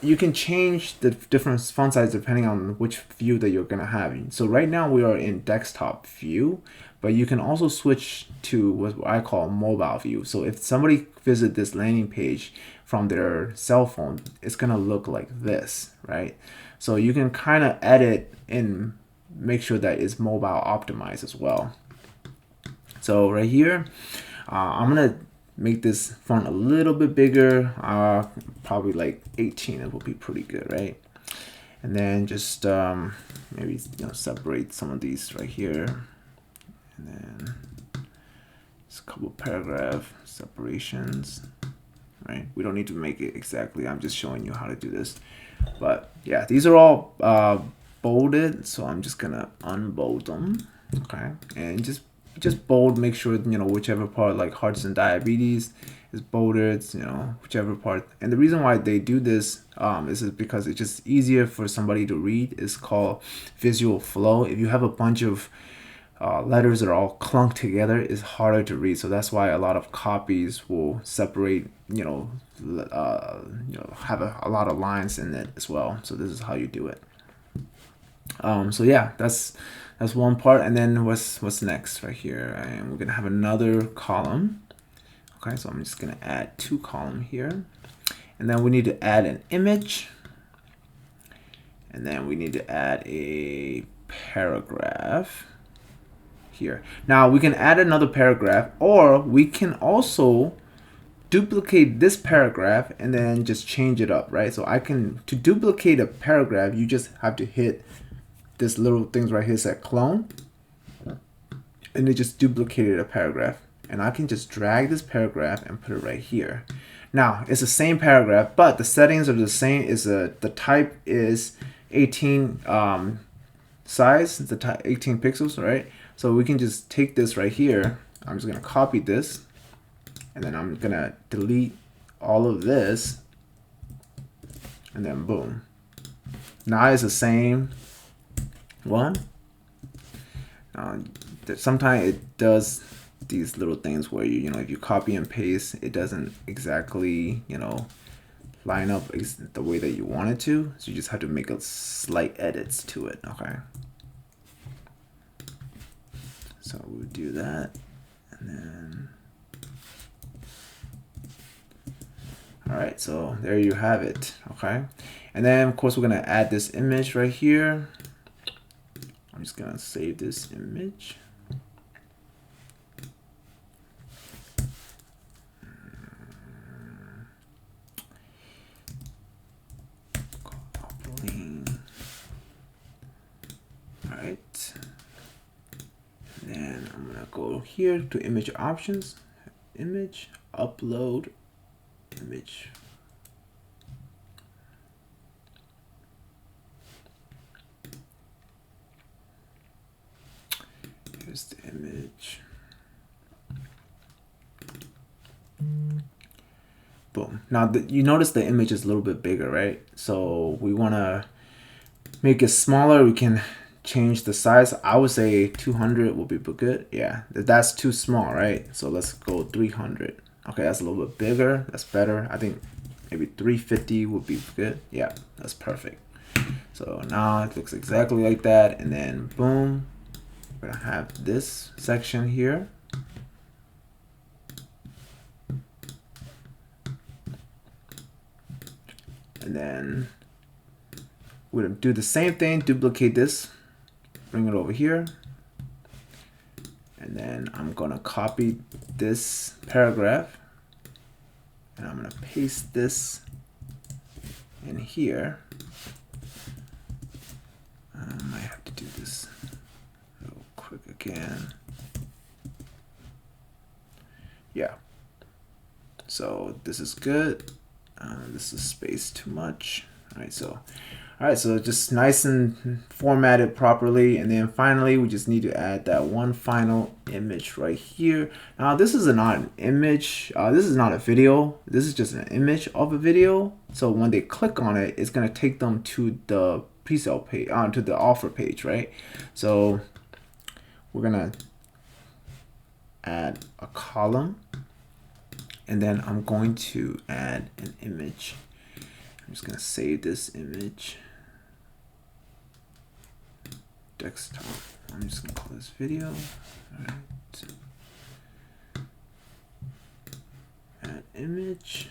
you can change the different font size depending on which view that you're gonna have. So right now we are in desktop view, but you can also switch to what I call mobile view. So if somebody visit this landing page from their cell phone, it's gonna look like this, right? So you can kind of edit and make sure that it's mobile optimized as well. So right here, I'm gonna make this font a little bit bigger, probably like 18. It will be pretty good, right? And then just maybe separate some of these right here, and then just a couple paragraph separations, right? We don't need to make it exactly. I'm just showing you how to do this. But yeah, these are all bolded, so I'm just gonna unbold them, okay? And just bold, make sure whichever part, like hearts and diabetes, is bolded, whichever part. And the reason why they do this is because it's just easier for somebody to read. It's called visual flow. If you have a bunch of letters that are all clunked together, it's harder to read. So that's why a lot of copies will separate, have a lot of lines in it as well. So this is how you do it. So yeah, that's one part. And then what's next right here? And we're gonna have another column. Okay, so I'm just gonna add two columns here, and then we need to add an image, and then we need to add a paragraph here. Now we can add another paragraph, or we can also duplicate this paragraph and then just change it up, right? So to duplicate a paragraph, you just have to hit this little things right here that clone, and it just duplicated a paragraph. And I can just drag this paragraph and put it right here. Now it's the same paragraph, but the settings are the same. The type is 18 size, the type 18 pixels, right? So we can just take this right here. I'm just gonna copy this, and then I'm gonna delete all of this, and then boom. Now it's the same one. Sometimes it does these little things where you know, if you copy and paste, it doesn't exactly, you know, line up the way that you want it to. So you just have to make a slight edits to it. Okay. So we'll do that, and then, all right, so there you have it. Okay, and then of course we're gonna add this image right here. I'm just gonna save this image. All right, and then I'm gonna go here to image options, image, upload image. Here's the image. Boom. Now you notice the image is a little bit bigger, right? So we want to make it smaller. We can change the size. I would say 200 will be good. Yeah, that's too small, right? So let's go 300. Okay, that's a little bit bigger. That's better. I think maybe 350 would be good. Yeah, that's perfect. So now it looks exactly like that. And then boom, we're gonna have this section here. And then we're gonna do the same thing, duplicate this, bring it over here. And then I'm gonna copy this paragraph and I'm gonna paste this in here. I might have to do this real quick again. Yeah. So this is good. This is spaced too much. All right, so just nice and formatted properly. And then finally, we just need to add that one final image right here. Now, this is not an image. This is not a video. This is just an image of a video. So when they click on it, it's going to take them to the pre-sale page, to the offer page, right? So we're going to add a column. And then I'm going to add an image. I'm just going to save this image. Desktop. I'm just going to call this video. All right. Add image.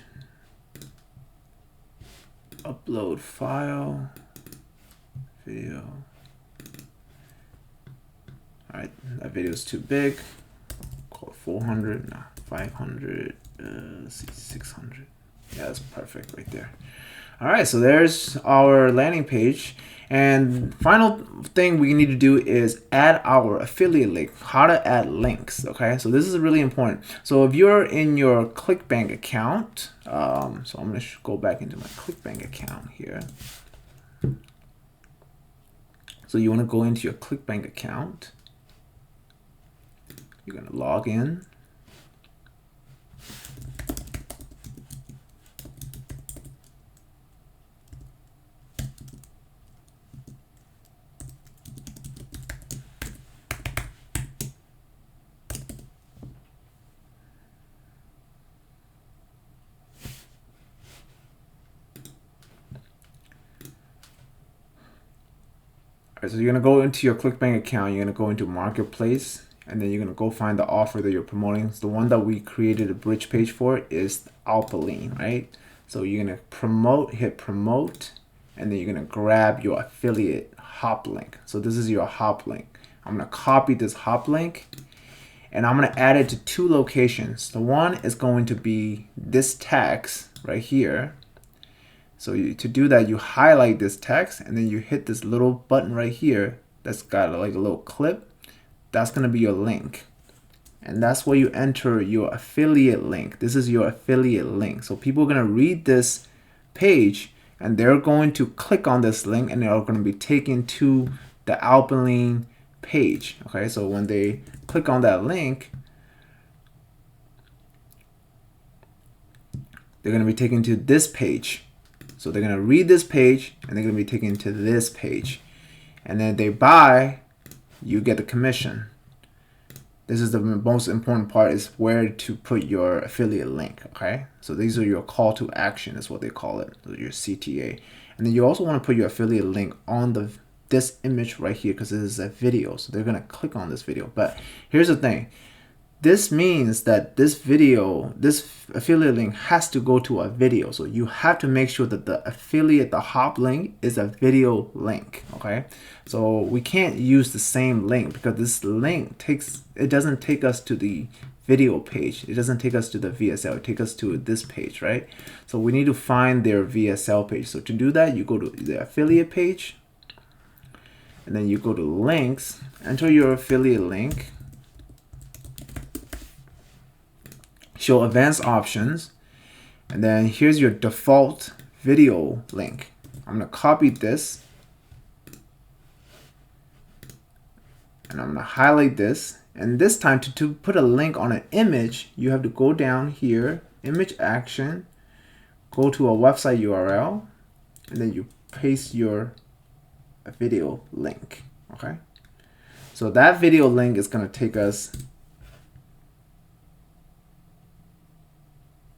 Upload file. Video. All right. That video is too big. Call it 400. Nah, 500. 600. Yeah, that's perfect right there. All right, so there's our landing page. And final thing we need to do is add our affiliate link, how to add links. Okay, so this is really important. So if you're in your ClickBank account, so I'm going to go back into my ClickBank account here. So you want to go into your ClickBank account. You're going to log in. So you're gonna go into your ClickBank account, you're gonna go into Marketplace, and then you're gonna go find the offer that you're promoting. So the one that we created a bridge page for is Alpaline, right? So you're gonna promote, hit promote, and then you're gonna grab your affiliate hop link. So this is your hop link. I'm gonna copy this hop link and I'm gonna add it to two locations. The one is going to be this text right here. So to do that, you highlight this text and then you hit this little button right here that's got like a little clip. That's going to be your link. And that's where you enter your affiliate link. This is your affiliate link. So people are going to read this page and they're going to click on this link and they're going to be taken to the Alpaline page. Okay, so when they click on that link, they're going to be taken to this page. So they're going to read this page and they're going to be taken to this page. And then they buy, you get the commission. this is the most important part, is where to put your affiliate link. Okay, so these are your call to action, is what they call it, your CTA. And then you also want to put your affiliate link on this image right here, because this is a video, so they're gonna click on this video. But here's the thing, this means that this affiliate link has to go to a video. So you have to make sure that the hop link is a video link. Okay, so we can't use the same link, because this link doesn't take us to the video page. It doesn't take us to the VSL. It takes us to this page, right? So we need to find their VSL page. So to do that, you go to the affiliate page, and then you go to links, enter your affiliate link, show advanced options, and then here's your default video link. I'm gonna copy this, and I'm gonna highlight this, and this time to put a link on an image, you have to go down here, image action, go to a website URL, and then you paste your video link. Okay, so that video link is gonna take us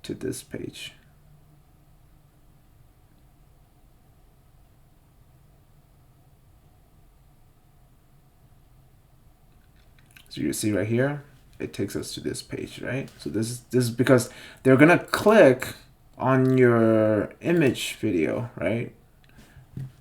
to this page. So you see right here, it takes us to this page, right? So this is because they're gonna click on your image video, right?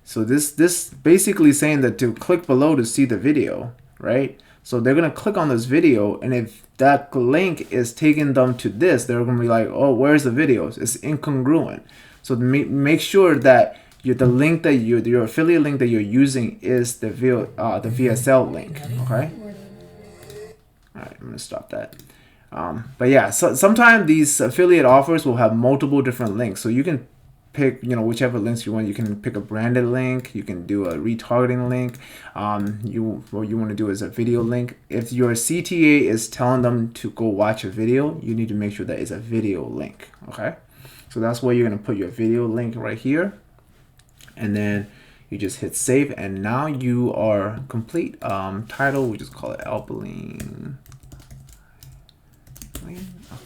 So this basically saying that to click below to see the video, right? So they're gonna click on this video, and if that link is taking them to this, they're gonna be like, oh, where's the videos? It's incongruent. So make sure that the link that your affiliate link that you're using is the VSL link. Okay. All right, I'm gonna stop that. But yeah, so sometimes these affiliate offers will have multiple different links, so you can pick, whichever links you want. You can pick a branded link, you can do a retargeting link, what you want to do is a video link. If your CTA is telling them to go watch a video, you need to make sure that it's a video link. Okay, so that's where you're going to put your video link right here, and then you just hit save, and now you are complete. Title, we just call it Alpaline.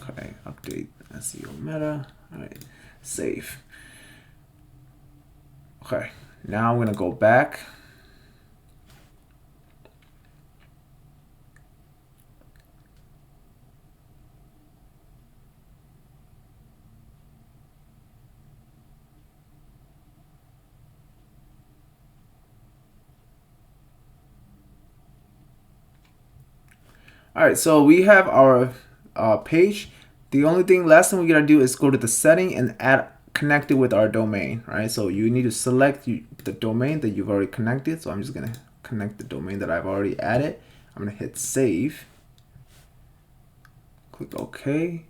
Okay, update SEO meta. All right, save. Okay, now I'm gonna go back. All right, so we have our page. The only last thing we gotta do is go to the setting and add connect it with our domain, right? So you need to select the domain that you've already connected. So I'm just gonna connect the domain that I've already added. I'm gonna hit save, click OK,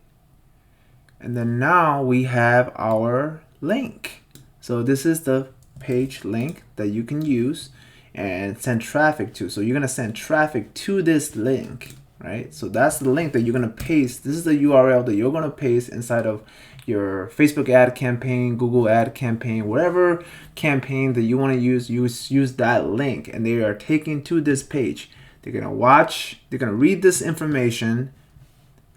and then now we have our link. So this is the page link that you can use and send traffic to. So you're gonna send traffic to this link, right? So that's the link that you're gonna paste. This is the URL that you're gonna paste inside of your Facebook ad campaign, Google ad campaign, whatever campaign that you want to use that link, and they are taken to this page. They're gonna read this information,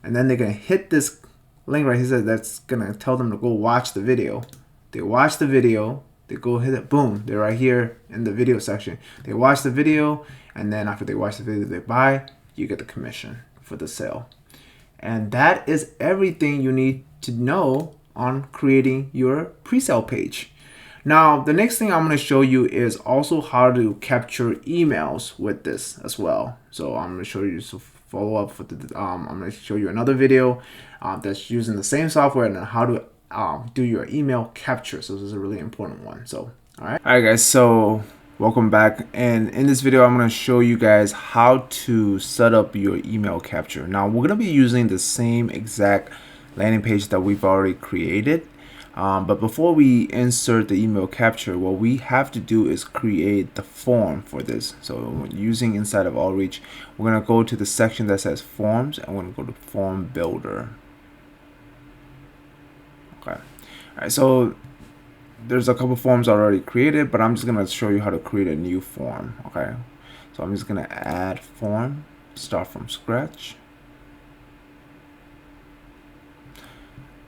and then they're gonna hit this link right here that's gonna tell them to go watch the video. They watch the video, they go hit it, boom, they're right here in the video section. They watch the video, and then after they watch the video, they buy, you get the commission for the sale. And that is everything you need to know on creating your pre-sale page. Now, the next thing I'm going to show you is also how to capture emails with this as well. So I'm going to show you some follow up for I'm going to show you another video that's using the same software and how to do your email capture. So this is a really important one. So, all right guys, so welcome back, and in this video I'm going to show you guys how to set up your email capture. Now we're going to be using the same exact landing page that we've already created, but before we insert the email capture, what we have to do is create the form for this. So using inside of Outreach, we're going to go to the section that says forms, and we're going to go to form builder. Okay, all right, so there's a couple forms already created, but I'm just going to show you how to create a new form. Okay, so I'm just going to add form, start from scratch.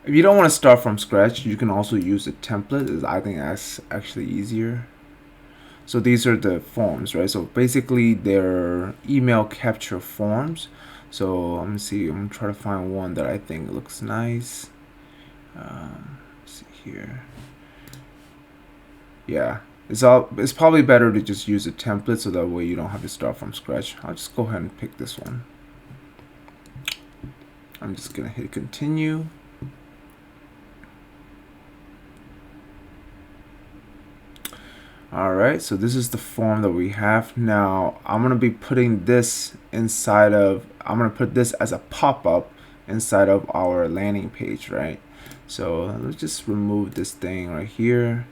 If you don't want to start from scratch, you can also use a template. I think that's actually easier. So these are the forms, right? So basically they're email capture forms. So let me see, I'm gonna try to find one that I think looks nice. Let's see here. Yeah, it's probably better to just use a template so that way you don't have to start from scratch. I'll just go ahead and pick this one. I'm just gonna hit continue. Alright, so this is the form that we have. Now I'm gonna be putting this inside of, I'm gonna put this as a pop-up inside of our landing page, right? So let's just remove this thing right here,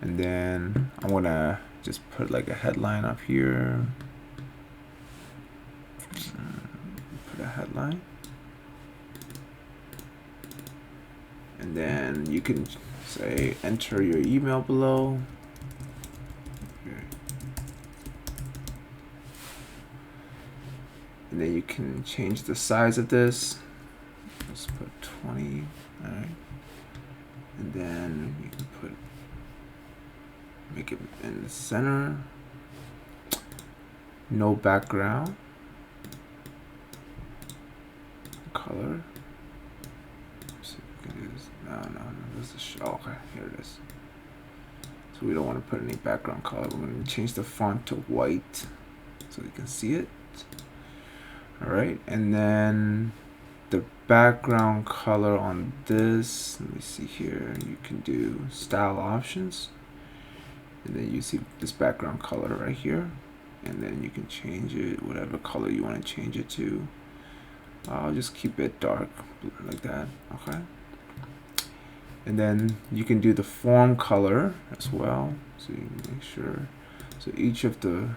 and then I'm gonna just put like a headline up here. Put a headline, and then you can say enter your email below. And then you can change the size of this. Let's put 20. All right. And then you can make it in the center. No background. Color. Let's see if we can do this. No. This is okay. Here it is. So we don't want to put any background color. We're going to change the font to white so you can see it. All right, and then the background color on this, let me see here, you can do style options, and then you see this background color right here, and then you can change it whatever color you want to change it to. I'll just keep it dark like that. Okay, and then you can do the form color as well, so you can make sure, so each of the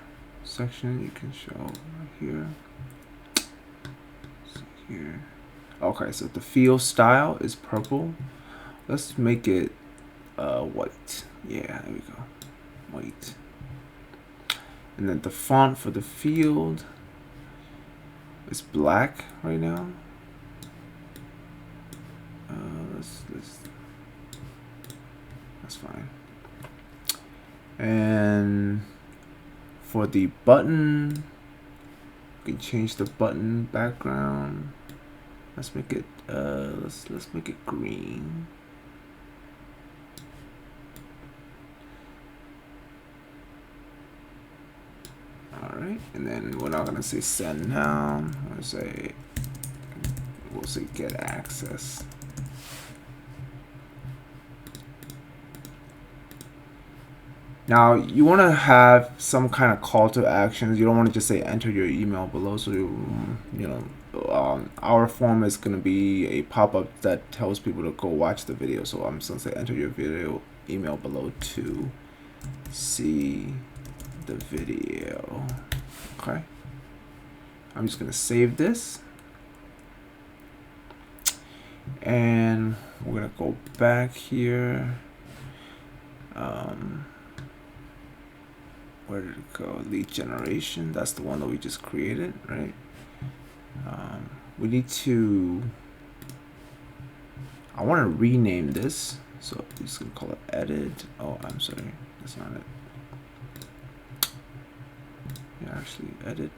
section you can show right here. Here. Okay, so the field style is purple. Let's make it white. Yeah, there we go. White. And then the font for the field is black right now. That's fine. And for the button, you can change the button background. Let's make it let's make it green. All right, and then we're not gonna say send now. We'll say get access. Now you want to have some kind of call to actions. You don't want to just say enter your email below. So our form is going to be a pop-up that tells people to go watch the video. So I'm just going to say enter your video email below to see the video. Okay. I'm just going to save this. And we're going to go back here. Where did it go? Lead generation. That's the one that we just created, right? We need to, I want to rename this. So I'm just going to call it edit. Oh, I'm sorry. That's not it. Yeah, actually edit.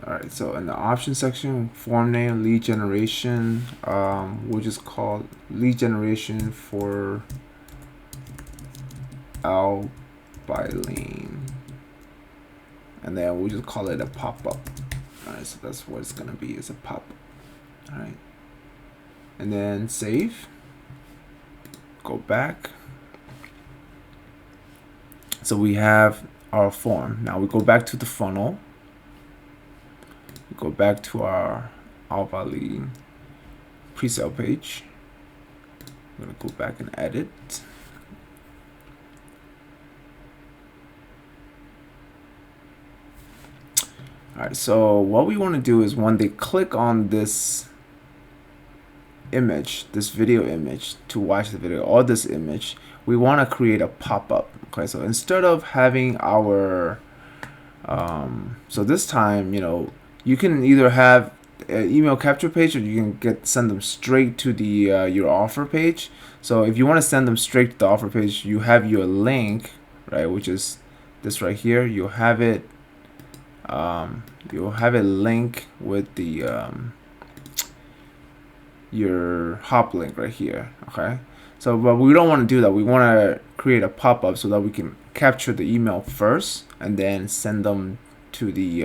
Alright, so in the option section, form name, lead generation, we'll just call lead generation for Albaline. And then we'll just call it a pop-up. Alright, so that's what it's going to be, is a pop-up. Alright. And then save. Go back. So we have our form. Now we go back to the funnel. Go back to our Albaline pre-sale page. I'm going to go back and edit. Alright, so what we want to do is when they click on this image, this video image to watch the video, or this image, we want to create a pop-up. Okay, so instead of having our so this time, you know, you can either have an email capture page, or you can send them straight to the your offer page. So if you want to send them straight to the offer page, you have your link, right, which is this right here. You'll have it link with the your hop link right here. Okay, so but we don't want to do that. We want to create a pop-up so that we can capture the email first and then send them to the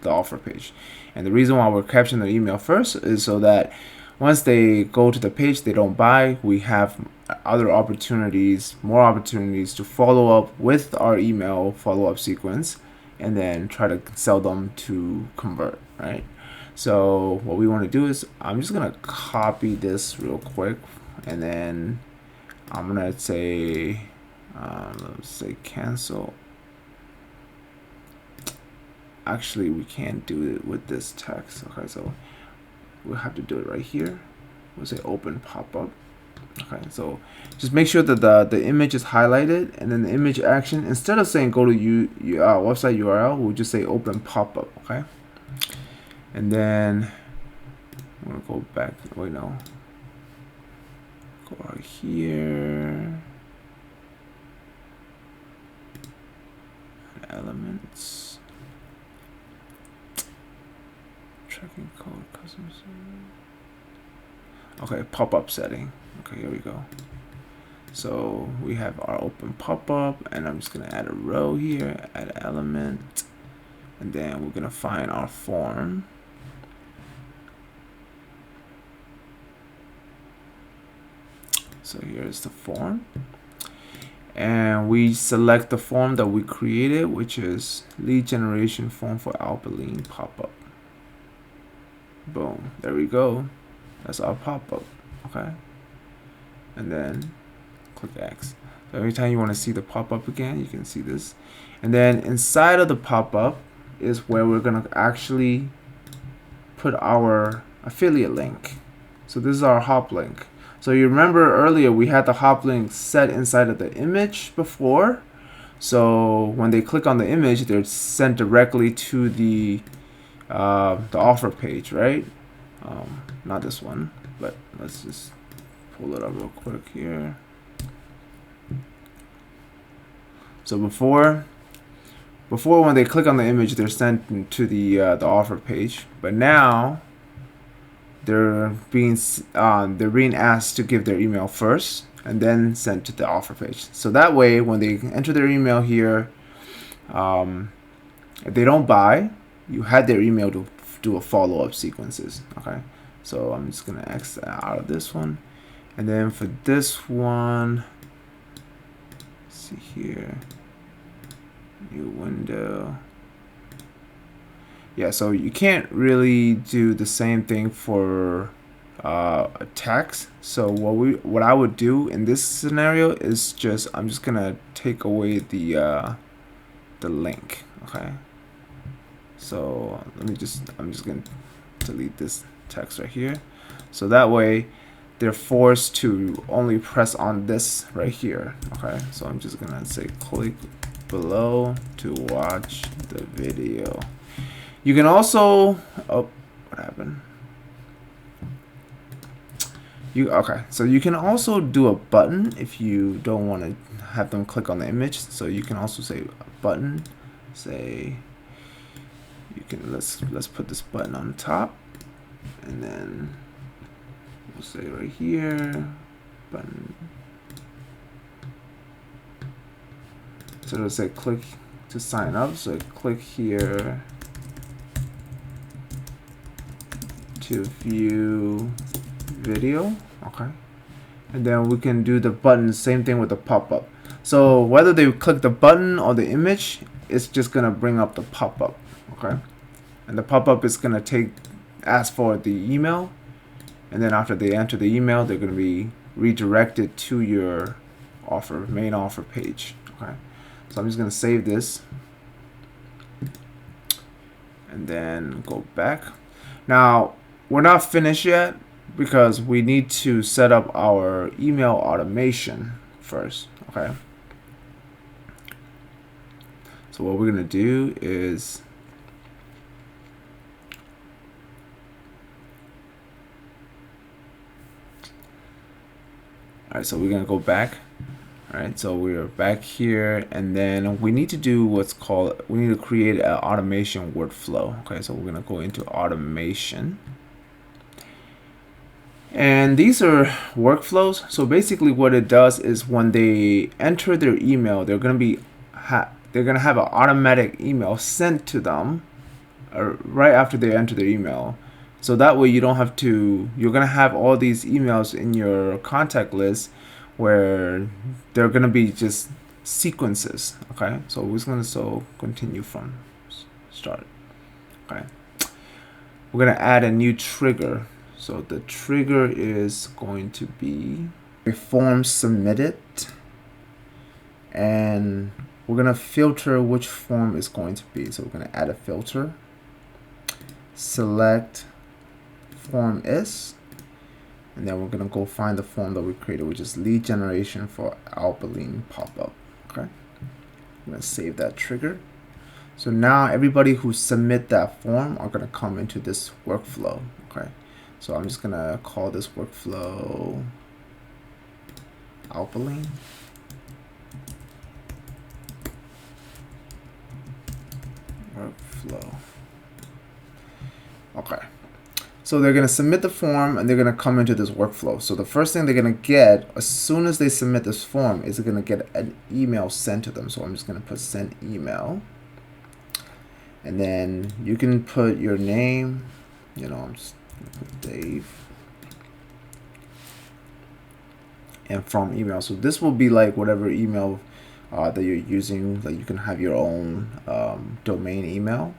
offer page. And the reason why we're capturing the email first is so that once they go to the page, they don't buy, we have other opportunities, more opportunities to follow up with our email follow-up sequence and then try to sell them to convert, right? So what we want to do is, I'm just gonna copy this real quick, and then I'm gonna say let's say cancel. Actually, we can't do it with this text. Okay, so we'll have to do it right here. We'll say open pop-up. Okay, so just make sure that the image is highlighted, and then the image action, instead of saying go to website URL, we'll just say open pop-up. Okay, and then I'm gonna go back. Wait, no. Go right here. Elements. Tracking code, customer service. Okay, pop-up setting. Okay, here we go. So we have our open pop-up, and I'm just gonna add a row here, add an element, and then we're gonna find our form. So here's the form, and we select the form that we created, which is lead generation form for Alphalene pop-up. Boom, there we go. That's our pop-up. Okay, and then click X. So every time you want to see the pop-up again, you can see this. And then inside of the pop-up is where we're gonna actually put our affiliate link. So this is our hop link. So you remember earlier we had the hop link set inside of the image before. So when they click on the image, they're sent directly to the offer page, right? Not this one, but let's just pull it up real quick here. So before when they click on the image, they're sent to the offer page, but now they're being asked to give their email first and then sent to the offer page. So that way, when they enter their email here, if they don't buy, you had their email to do a follow-up sequences. Okay, so I'm just gonna X out of this one, and then for this one, let's see here, new window. Yeah, so you can't really do the same thing for a text. So what I would do in this scenario is I'm just gonna take away the link. Okay, so I'm just gonna delete this text right here, so that way they're forced to only press on this right here. Okay, so I'm just gonna say click below to watch the video. You can also, oh, what happened? Okay, so you can also do a button if you don't want to have them click on the image. So you can also say a button. Say you can let's put this button on top, and then we'll say right here button. So it'll say click to sign up. So click here to view video. Okay, and then we can do the button, same thing with the pop-up. So whether they click the button or the image, it's just gonna bring up the pop-up. Okay, and the pop-up is gonna ask for the email, and then after they enter the email, they're gonna be redirected to your main offer page. Okay, so I'm just gonna save this and then go back. Now we're not finished yet, because we need to set up our email automation first. Okay. So what we're gonna do is all right, so we're gonna go back. All right, so we're back here, and then we need to do what's called, we need to create an automation workflow. Okay, so we're gonna go into automation. And these are workflows. So basically what it does is when they enter their email, they're gonna be they're gonna have an automatic email sent to them right after they enter their email. So that way you don't have to, you're gonna have all these emails in your contact list where they're gonna be just sequences. Okay, so we're just gonna continue from start. Okay, we're gonna add a new trigger. So the trigger is going to be a form submitted, and we're gonna filter which form is going to be. So we're gonna add a filter, select form is, and then we're gonna go find the form that we created, which is lead generation for Alphalene pop-up. Okay, I'm gonna save that trigger. So now everybody who submit that form are gonna come into this workflow. Okay, so I'm just gonna call this workflow Alphalene. Workflow. Okay. So they're going to submit the form and they're going to come into this workflow. So the first thing they're going to get as soon as they submit this form is they're going to get an email sent to them. So I'm just going to put send email. And then you can put your name, you know, I'm just going to put Dave. And from email. So this will be like whatever email that you're using. Like you can have your own domain email.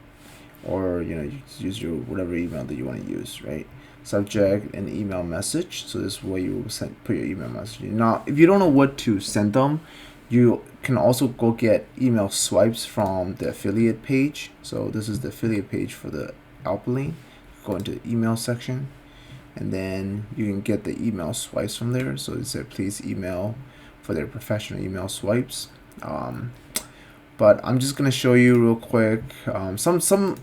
Or you know, you use your whatever email that you want to use, right? Subject and email message. So this is where you put your email message. Now, if you don't know what to send them, you can also go get email swipes from the affiliate page. So this is the affiliate page for the Alphalene. Go into the email section, and then you can get the email swipes from there. So it said please email for their professional email swipes. But I'm just gonna show you real quick. Some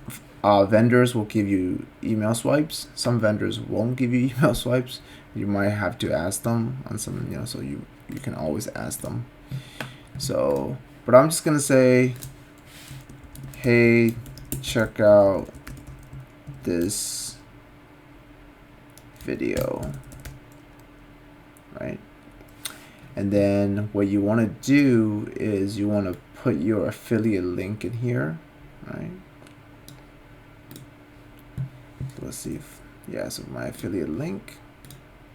vendors will give you email swipes. Some vendors won't give you email swipes. You might have to ask them on some, you know. So you can always ask them. So, but I'm just gonna say, hey, check out this video, right? And then what you want to do is you want to put your affiliate link in here, right? Let's see if, yeah, so my affiliate link,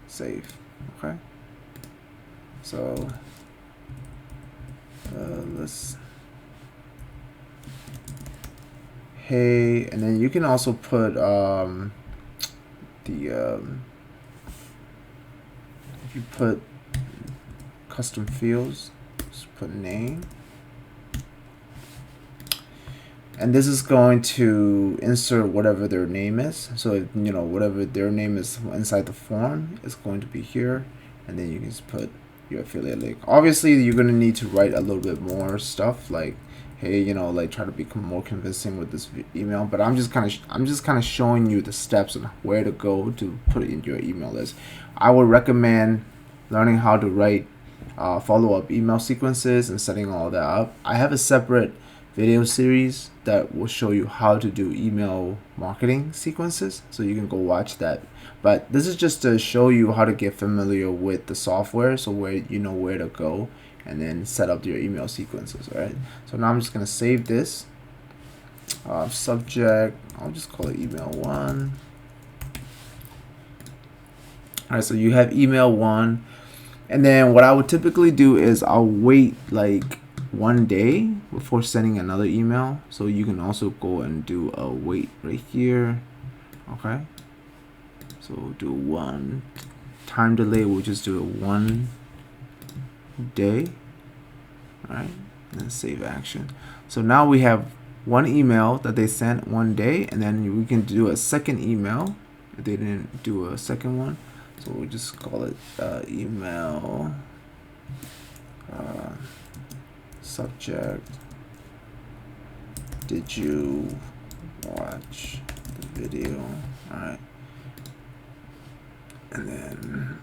save, okay? So let's, hey, and then you can also put if you put custom fields, just put name. And this is going to insert whatever their name is. So, you know, whatever their name is inside the form is going to be here. And then you can just put your affiliate link. Obviously, you're going to need to write a little bit more stuff like, hey, you know, like try to become more convincing with this email. But I'm just kind of showing you the steps on where to go to put it in your email list. I would recommend learning how to write follow-up email sequences and setting all that up. I have a separate video series that will show you how to do email marketing sequences, so you can go watch that. But this is just to show you how to get familiar with the software, so where you know where to go and then set up your email sequences. All right, so now I'm just gonna save this subject, I'll just call it email 1. All right, so you have email 1, and then what I would typically do is I'll wait like 1 day before sending another email. So you can also go and do a wait right here. Okay, so do 1 time delay. We'll just do it 1 day. All right, and then save action. So now we have 1 email that they sent 1 day, and then we can do a second email if they didn't do a second one. So we'll just call it email Subject, did you watch the video? All right. And then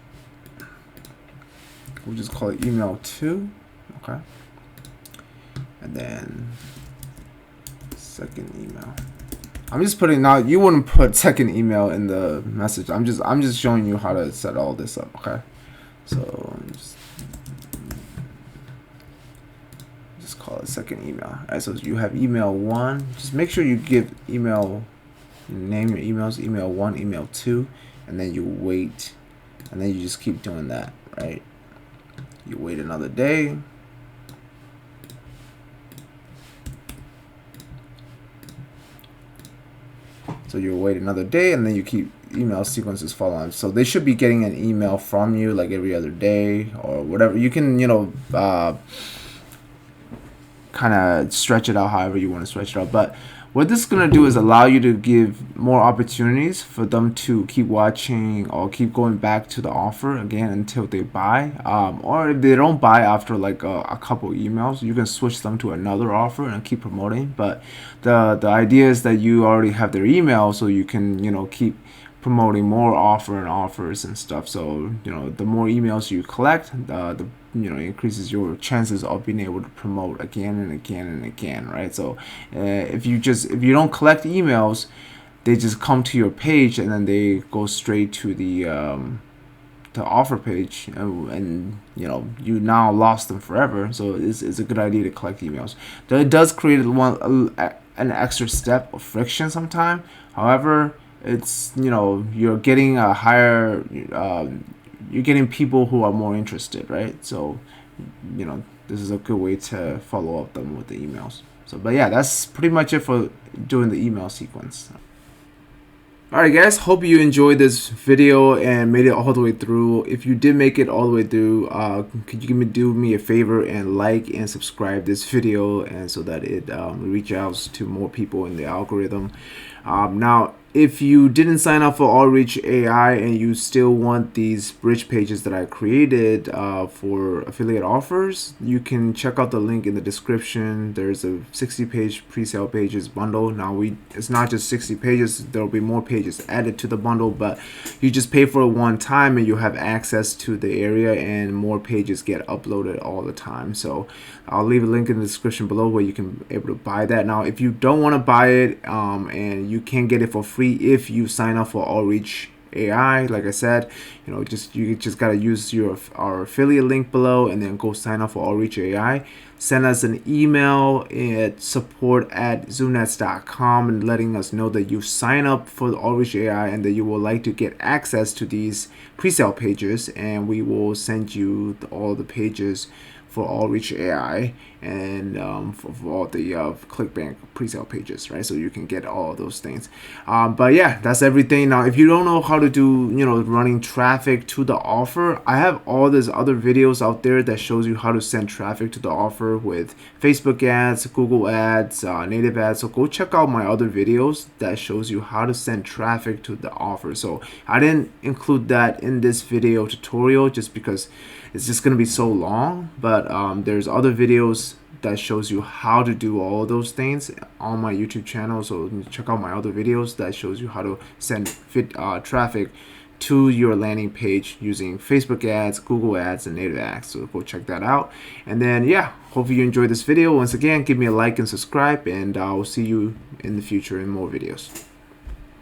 we'll just call it email 2. Okay. And then second email. I'm just putting, now you wouldn't put second email in the message. I'm just showing you how to set all this up. Okay. So just call it second email. All right. So you have email 1. Just make sure you give email, name your emails, email 1, email 2, and then you wait, and then you just keep doing that, right? You wait another day. So you wait another day, and then you keep email sequences following. So they should be getting an email from you like every other day or whatever. You can, you know, kind of stretch it out however you want to stretch it out. But what this is going to do is allow you to give more opportunities for them to keep watching or keep going back to the offer again until they buy. Or if they don't buy after like a couple emails, you can switch them to another offer and keep promoting. But the idea is that you already have their email, so you can, you know, keep promoting more offers and stuff. So, you know, the more emails you collect, the you know, increases your chances of being able to promote again and again and again, right? So if you don't collect emails, they just come to your page and then they go straight to the offer page, and you know, you now lost them forever. So it's a good idea to collect emails. Though it does create an extra step of friction sometimes. However, it's, you know, you're getting a higher you're getting people who are more interested, right? So, you know, this is a good way to follow up them with the emails. So, but yeah, that's pretty much it for doing the email sequence. Alright guys, hope you enjoyed this video and made it all the way through. If you did make it all the way through, could you do me a favor and like and subscribe this video, and so that it reach out to more people in the algorithm. Now, if you didn't sign up for Outreach AI and you still want these bridge pages that I created for affiliate offers, you can check out the link in the description. There's a 60-page pre-sale pages bundle. Now, it's not just 60 pages. There will be more pages added to the bundle, but you just pay for it one time and you have access to the area, and more pages get uploaded all the time. So I'll leave a link in the description below where you can be able to buy that. Now, if you don't want to buy it and you can get it for free if you sign up for Outreach AI, like I said, you know, you just gotta use our affiliate link below and then go sign up for Outreach AI. Send us an email at support@zoomnets.com and letting us know that you sign up for the Outreach AI and that you would like to get access to these pre-sale pages, and we will send you all the pages for Outreach AI and for all the ClickBank pre-sale pages, right? So you can get all of those things. But yeah, that's everything. Now, if you don't know how to do, you know, running traffic to the offer, I have all these other videos out there that shows you how to send traffic to the offer with Facebook ads, Google ads, native ads. So go check out my other videos that shows you how to send traffic to the offer. So I didn't include that in this video tutorial just because it's just gonna be so long, but there's other videos that shows you how to do all those things on my YouTube channel. So check out my other videos that shows you how to send traffic to your landing page using Facebook ads, Google ads, and native ads. So go check that out. And then yeah, hopefully you enjoyed this video. Once again, give me a like and subscribe, and I will see you in the future in more videos.